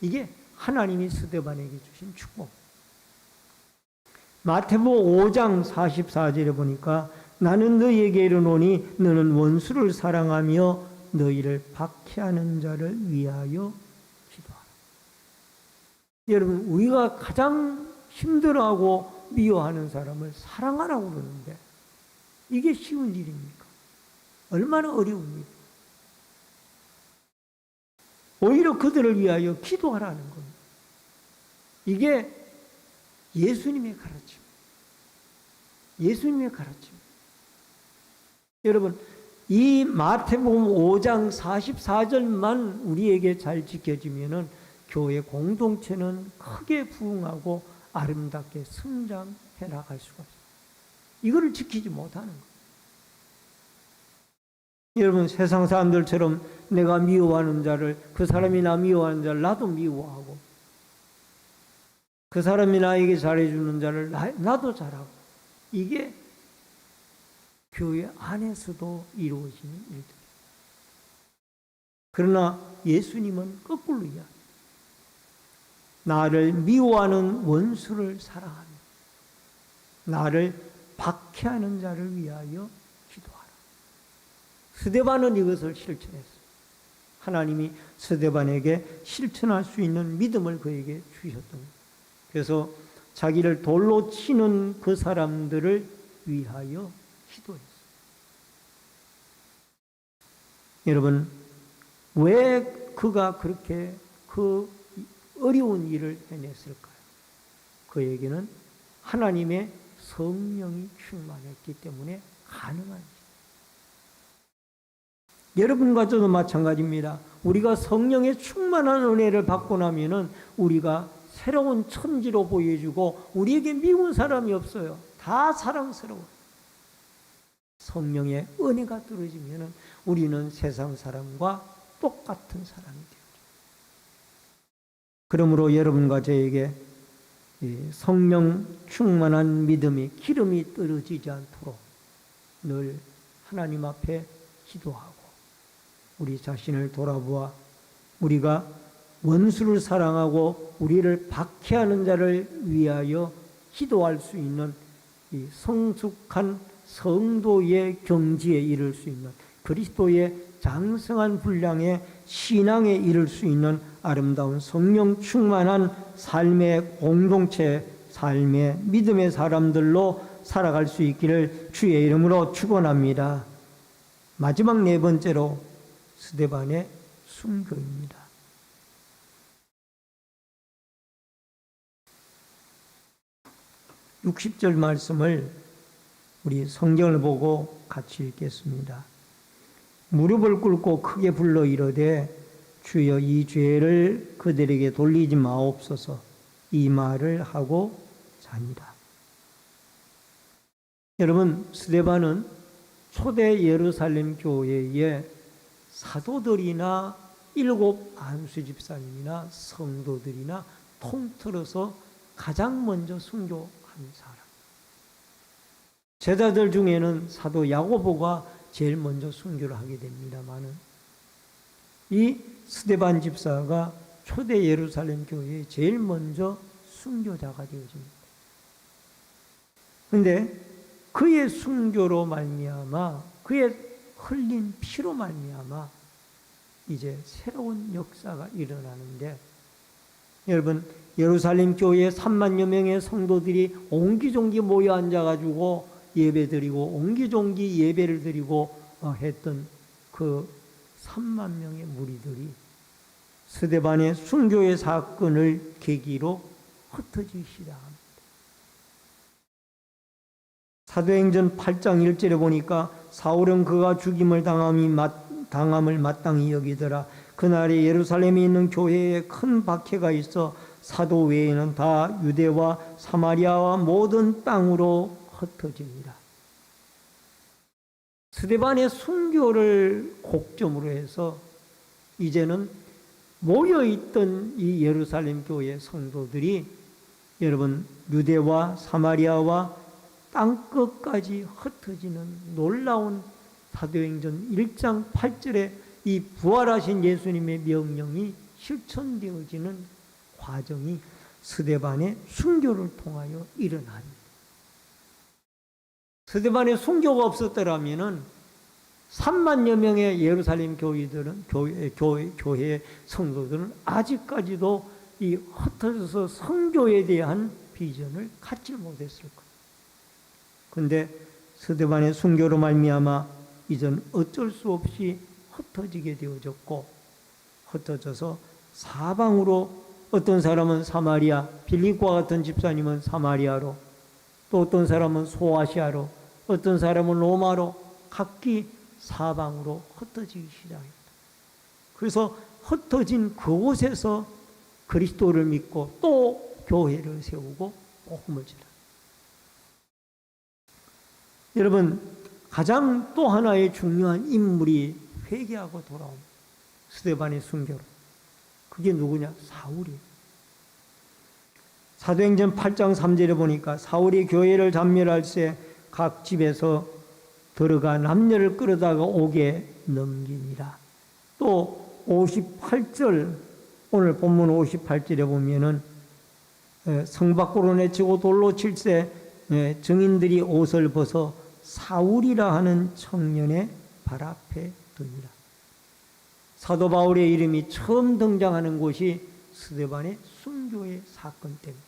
이게 하나님이 스데반에게 주신 축복. 마태복음 5장 44절에 보니까 나는 너희에게 이르노니 너는 원수를 사랑하며 너희를 박해하는 자를 위하여 기도하라. 여러분, 우리가 가장 힘들어하고 미워하는 사람을 사랑하라고 그러는데 이게 쉬운 일입니까? 얼마나 어려운 일입니까? 오히려 그들을 위하여 기도하라는 겁니다. 이게 예수님의 가르침. 예수님의 가르침. 여러분, 이 마태복음 5장 44절만 우리에게 잘 지켜지면은 교회 공동체는 크게 부흥하고 아름답게 성장해 나갈 수가 없어요. 이거를 지키지 못하는 거예요. 여러분, 세상 사람들처럼 내가 미워하는 자를, 그 사람이 나 미워하는 자를 나도 미워하고, 그 사람이 나에게 잘해주는 자를 나도 잘하고, 이게 교회 안에서도 이루어지는 일들이에요. 그러나 예수님은 거꾸로 이야기해요. 나를 미워하는 원수를 사랑하며 나를 박해하는 자를 위하여 기도하라. 스데반은 이것을 실천했어요. 하나님이 스데반에게 실천할 수 있는 믿음을 그에게 주셨던 거예요. 그래서 자기를 돌로 치는 그 사람들을 위하여 기도했어요. 여러분, 왜 그가 그렇게 그 어려운 일을 해냈을까요? 그에게는 하나님의 성령이 충만했기 때문에 가능한 일. 여러분과 저도 마찬가지입니다. 우리가 성령의 충만한 은혜를 받고 나면은 우리가 새로운 천지로 보여주고 우리에게 미운 사람이 없어요. 다 사랑스러워. 성령의 은혜가 떨어지면은 우리는 세상 사람과 똑같은 사람이 돼요. 그러므로 여러분과 저에게 성령 충만한 믿음이 기름이 떨어지지 않도록 늘 하나님 앞에 기도하고 우리 자신을 돌아보아 우리가 원수를 사랑하고 우리를 박해하는 자를 위하여 기도할 수 있는 이 성숙한 성도의 경지에 이를 수 있는 그리스도의 장성한 분량의 신앙에 이를 수 있는 아름다운 성령 충만한 삶의 공동체, 삶의 믿음의 사람들로 살아갈 수 있기를 주의 이름으로 축원합니다. 마지막 네 번째로 스데반의 순교입니다. 60절 말씀을 우리 성경을 보고 같이 읽겠습니다. 무릎을 꿇고 크게 불러 이르되 주여 이 죄를 그들에게 돌리지 마옵소서 이 말을 하고 자니라. 여러분, 스데반은 초대 예루살렘 교회의 사도들이나 일곱 안수 집사님이나 성도들이나 통틀어서 가장 먼저 순교한 사람. 제자들 중에는 사도 야고보가 제일 먼저 순교를 하게 됩니다만은 이 스데반 집사가 초대 예루살렘 교회에 제일 먼저 순교자가 되어집니다. 그런데 그의 순교로 말미암아 그의 흘린 피로 말미암아 이제 새로운 역사가 일어나는데 여러분 예루살렘 교회에 3만여 명의 성도들이 옹기종기 모여 앉아가지고 예배드리고 옹기종기 예배를 드리고 했던 그 3만 명의 무리들이 스데반의 순교의 사건을 계기로 흩어지기 시작합니다. 사도행전 8장 1절에 보니까 사울은 그가 죽임을 당함을 마땅히 여기더라. 그날에 예루살렘에 있는 교회에 큰 박해가 있어 사도 외에는 다 유대와 사마리아와 모든 땅으로 흩어집니다. 스데반의 순교를 곡점으로 해서 이제는 모여있던 이 예루살렘 교회 성도들이 여러분 유대와 사마리아와 땅끝까지 흩어지는 놀라운 사도행전 1장 8절에 이 부활하신 예수님의 명령이 실천되어지는 과정이 스데반의 순교를 통하여 일어납니다. 스데반의 순교가 없었더라면은 3만여 명의 예루살렘 교회 성도들은 아직까지도 이 흩어져서 선교에 대한 비전을 갖지 못했을 거예요. 근데 스데반의 순교로 말미암아 이젠 어쩔 수 없이 흩어지게 되어졌고, 흩어져서 사방으로, 어떤 사람은 사마리아, 빌립과 같은 집사님은 사마리아로, 또 어떤 사람은 소아시아로, 어떤 사람은 로마로, 각기 사방으로 흩어지기 시작했다. 그래서 흩어진 그곳에서 그리스도를 믿고 또 교회를 세우고 복음을 전합니다. 여러분, 가장 또 하나의 중요한 인물이 회개하고 돌아옵니다. 스데반의 순교로. 그게 누구냐? 사울이에요. 사도행전 8장 3절에 보니까 사울이 교회를 단멸할 새 각 집에서 들어가 남녀를 끌어다가 옥에 넘깁니다. 또 58절, 오늘 본문 58절에 보면은 성 밖으로 내치고 돌로 칠새 증인들이 옷을 벗어 사울이라 하는 청년의 발 앞에 둡니다. 사도 바울의 이름이 처음 등장하는 곳이 스데반의 순교의 사건 때문에,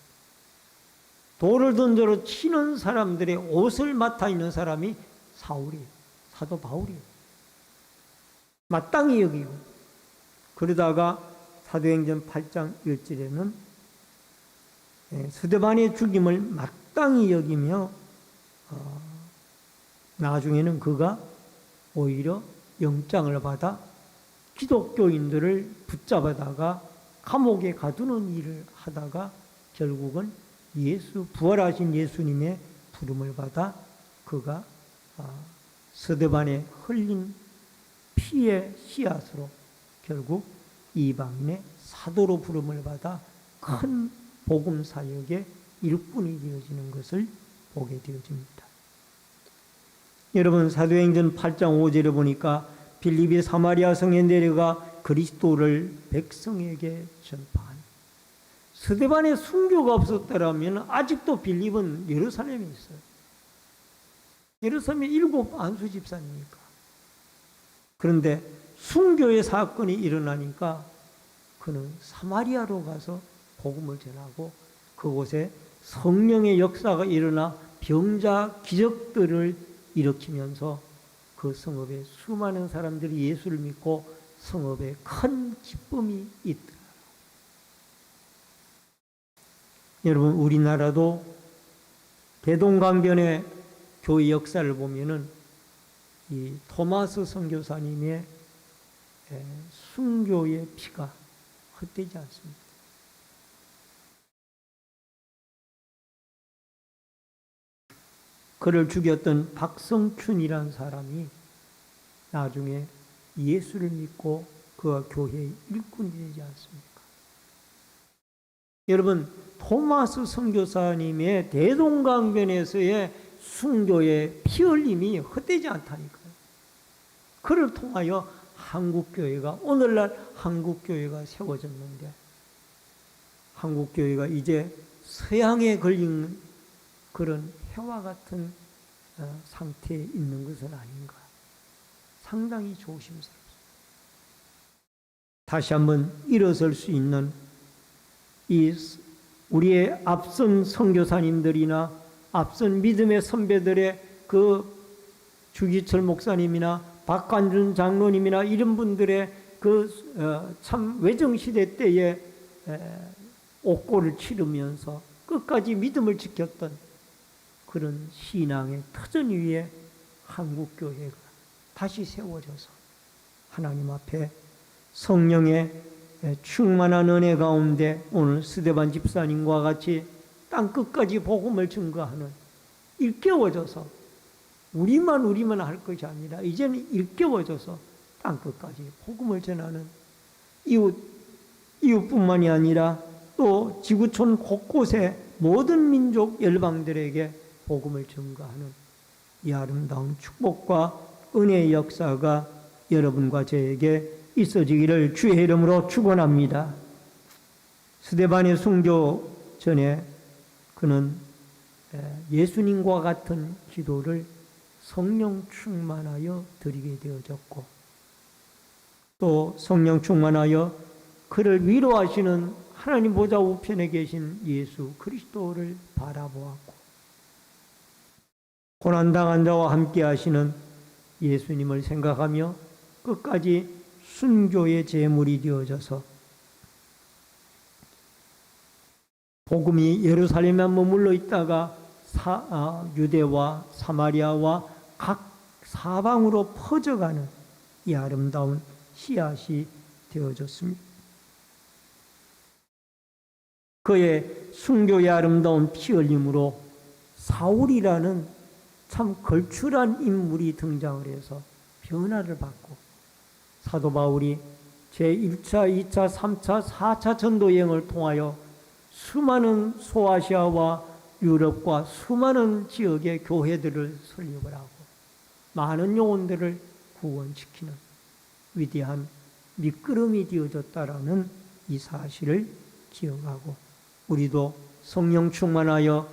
돌을 던져로 치는 사람들의 옷을 맡아 있는 사람이 사울이에요. 사도 바울이에요. 마땅히 여기고, 그러다가 사도행전 8장 1절에는 스데반의 죽임을 마땅히 여기며 나중에는 그가 오히려 영장을 받아 기독교인들을 붙잡아다가 감옥에 가두는 일을 하다가 결국은 부활하신 예수님의 부름을 받아 그가 스데반에 흘린 피의 씨앗으로 결국 이방인의 사도로 부름을 받아 큰 복음 사역의 일꾼이 되어지는 것을 보게 되어집니다. 여러분, 사도행전 8장 5절에 보니까 빌립이 사마리아 성에 내려가 그리스도를 백성에게 전파한, 스데반의 순교가 없었더라면 아직도 빌립은 예루살렘에 있어요. 예루살렘에 7 안수 집사니까. 그런데 순교의 사건이 일어나니까 그는 사마리아로 가서 복음을 전하고 그곳에 성령의 역사가 일어나 병자 기적들을 일으키면서 그 성읍에 수많은 사람들이 예수를 믿고 성읍에 큰 기쁨이 있더라. 여러분, 우리나라도 대동강변의 교회 역사를 보면은 이 토마스 선교사님의 순교의 피가 헛되지 않습니다. 그를 죽였던 박성춘이라는 사람이 나중에 예수를 믿고 그가 교회의 일꾼이 되지 않습니까? 여러분, 토마스 선교사님의 대동강변에서의 순교의 피 흘림이 헛되지 않다니까요. 그를 통하여 한국교회가, 오늘날 한국교회가 세워졌는데, 한국교회가 이제 서양에 걸린 그런 해와 같은 상태에 있는 것은 아닌가. 상당히 조심스럽습니다. 다시 한번 일어설 수 있는 이 우리의 앞선 선교사님들이나 앞선 믿음의 선배들의 그 주기철 목사님이나 박관준 장로님이나 이런 분들의 그 참 외정시대 때에 옥고를 치르면서 끝까지 믿음을 지켰던 그런 신앙의 터전 위에 한국교회가 다시 세워져서 하나님 앞에 성령의 충만한 은혜 가운데 오늘 스데반 집사님과 같이 땅 끝까지 복음을 증거하는, 일깨워져서 우리만 할 것이 아니라 이제는 일깨워져서 땅 끝까지 복음을 전하는 이웃뿐만이 아니라 또 지구촌 곳곳에 모든 민족 열방들에게 복음을 증거하는 이 아름다운 축복과 은혜의 역사가 여러분과 저에게 있어지기를 주의 이름으로 축원합니다. 스데반의 순교 전에 그는 예수님과 같은 기도를 성령 충만하여 드리게 되어졌고, 또 성령 충만하여 그를 위로하시는 하나님 보좌 우편에 계신 예수 그리스도를 바라보았고, 고난당한 자와 함께 하시는 예수님을 생각하며 끝까지 순교의 제물이 되어져서 복음이 예루살렘에 머물러 있다가 유대와 사마리아와 각 사방으로 퍼져가는 이 아름다운 씨앗이 되어졌습니다. 그의 순교의 아름다운 피 흘림으로 사울이라는 참 걸출한 인물이 등장을 해서 변화를 받고, 사도 바울이 제1차, 2차, 3차, 4차 전도 여행을 통하여 수많은 소아시아와 유럽과 수많은 지역의 교회들을 설립을 하고 많은 영혼들을 구원시키는 위대한 밑거름이 되어졌다라는 이 사실을 기억하고, 우리도 성령 충만하여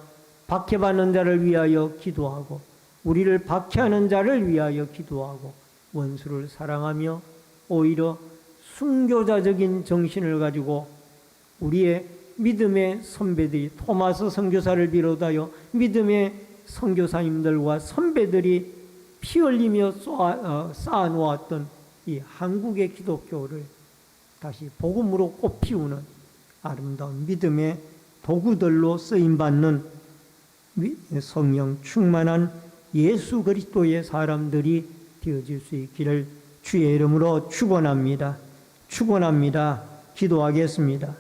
박해받는 자를 위하여 기도하고, 우리를 박해하는 자를 위하여 기도하고, 원수를 사랑하며 오히려 순교자적인 정신을 가지고 우리의 믿음의 선배들이, 토마스 선교사를 비롯하여 믿음의 선교사님들과 선배들이 피 흘리며 쌓아놓았던 이 한국의 기독교를 다시 복음으로 꽃피우는 아름다운 믿음의 도구들로 쓰임받는 성령 충만한 예수 그리스도의 사람들이 되어질 수 있기를 주의 이름으로 축원합니다. 축원합니다. 기도하겠습니다.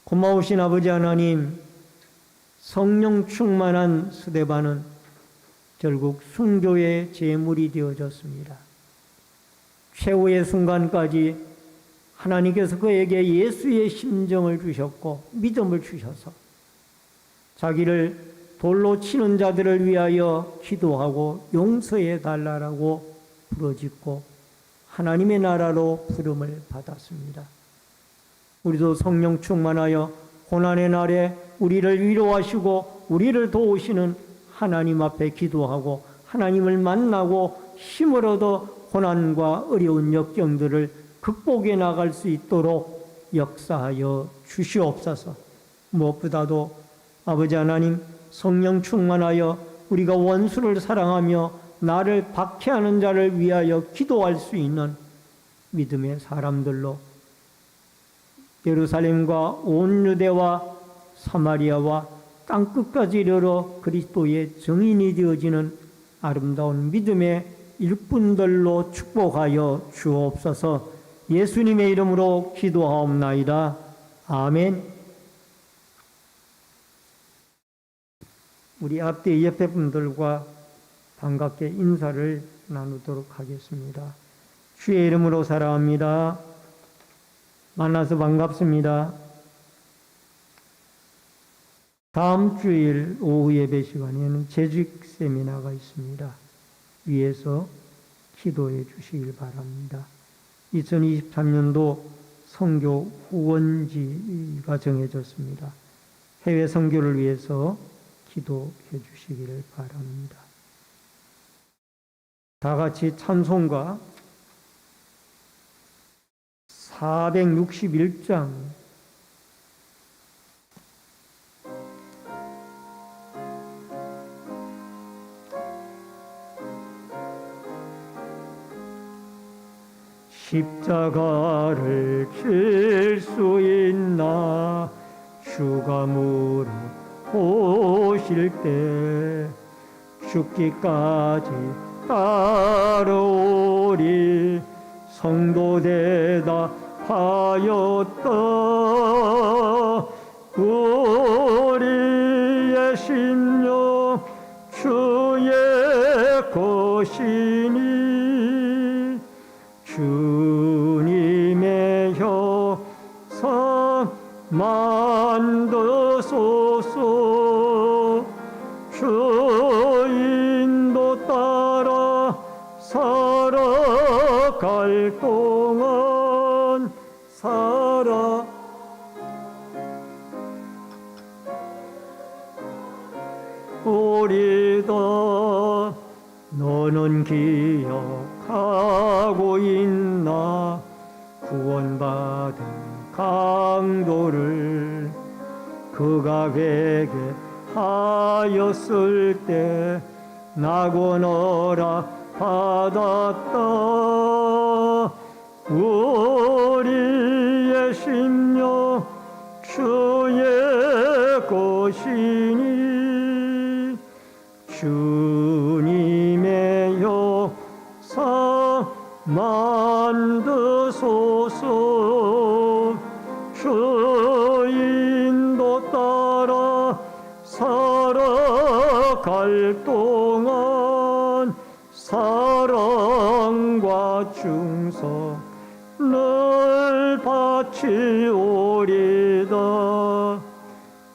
고마우신 아버지 하나님, 성령 충만한 스데반은 결국 순교의 제물이 되어졌습니다. 최후의 순간까지 하나님께서 그에게 예수의 심정을 주셨고 믿음을 주셔서 자기를 돌로 치는 자들을 위하여 기도하고 용서해 달라고 부르짖고 하나님의 나라로 부름을 받았습니다. 우리도 성령 충만하여 고난의 날에 우리를 위로하시고 우리를 도우시는 하나님 앞에 기도하고 하나님을 만나고 힘을 얻어 고난과 어려운 역경들을 극복해 나갈 수 있도록 역사하여 주시옵소서. 무엇보다도 아버지 하나님, 성령 충만하여 우리가 원수를 사랑하며 나를 박해하는 자를 위하여 기도할 수 있는 믿음의 사람들로 예루살렘과 온 유대와 사마리아와 땅끝까지 이르러 그리스도의 증인이 되어지는 아름다운 믿음의 일꾼들로 축복하여 주옵소서. 예수님의 이름으로 기도하옵나이다. 아멘. 우리 앞뒤 옆에 분들과 반갑게 인사를 나누도록 하겠습니다. 주의 이름으로 사랑합니다. 만나서 반갑습니다. 다음 주일 오후 예배 시간에는 재직 세미나가 있습니다. 위에서 기도해 주시길 바랍니다. 2023년도 선교 후원지가 정해졌습니다. 해외 선교를 위해서 기도해 주시기를 바랍니다. 다 같이 찬송가 461장 십자가를 질 수 있나 주가 물어보실 때 죽기까지 따르오리 성도 대답하였다. 우리의 심령 주의 것이니 주님의 형상 만드소서. 주인도 따라 살아갈 동안 살아 우리도 너는 기억하고 있나 구원받은 강 강도를 그가 회개하였을 때 나고너라 받았다. 우리의 심령 주의 것이니 주님의 역사 만드소서. 주 인도 따라 살아갈 동안 사랑과 충성 늘 바치오리다.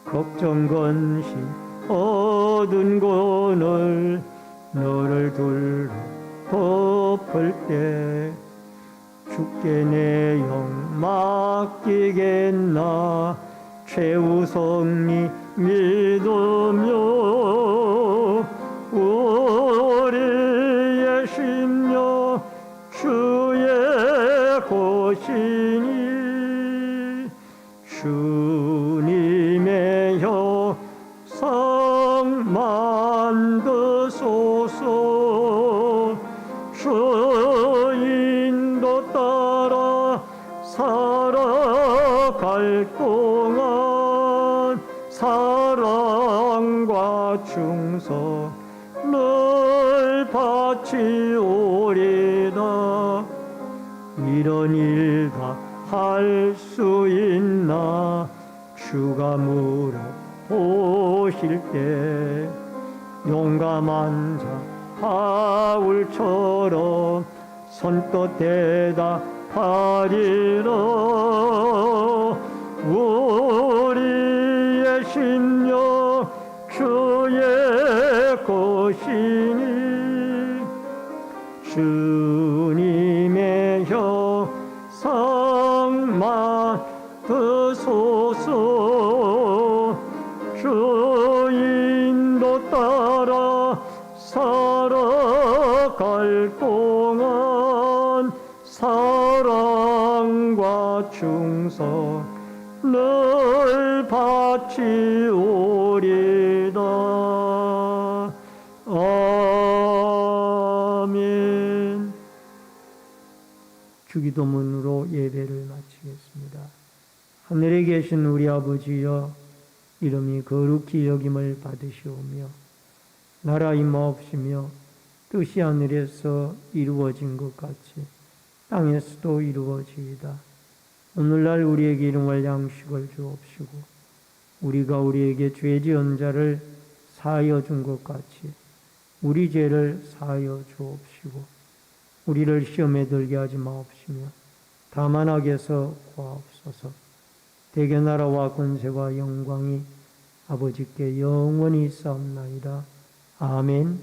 걱정 근심 얻은 권을 너를 둘러 덮을 때 주께 내 영 맡기겠나. 최우성이 믿으며 우리의 심령 주의 것이니 주님의 형상 만드소서. 주 인도 따라 살아갈 동안 사랑과 충성 늘 바치오리다. 이런 일 다 할 수 있나. 주가 물어보실 때 용감한 자 바울처럼 선뜻 대답하리라. 우리의 심령 주의 것이니 주님의 형상 만드소서. 주 인도 따라 살아갈 동안 사랑과 충성 늘 바치오리다. 아멘. 주기도문으로 예배를 마치겠습니다. 하늘에 계신 우리 아버지여, 이름이 거룩히 여김을 받으시오며 나라 임하옵시며 뜻이 하늘에서 이루어진 것 같이 땅에서도 이루어지이다. 오늘날 우리에게 일용할 양식을 주옵시고 우리가 우리에게 죄 지은 자를 사하여 준 것 같이 우리 죄를 사하여 주옵시고 우리를 시험에 들게 하지 마옵시며 다만 악에서 구하옵소서. 대개 나라와 권세와 영광이 아버지께 영원히 있사옵나이다. 아멘.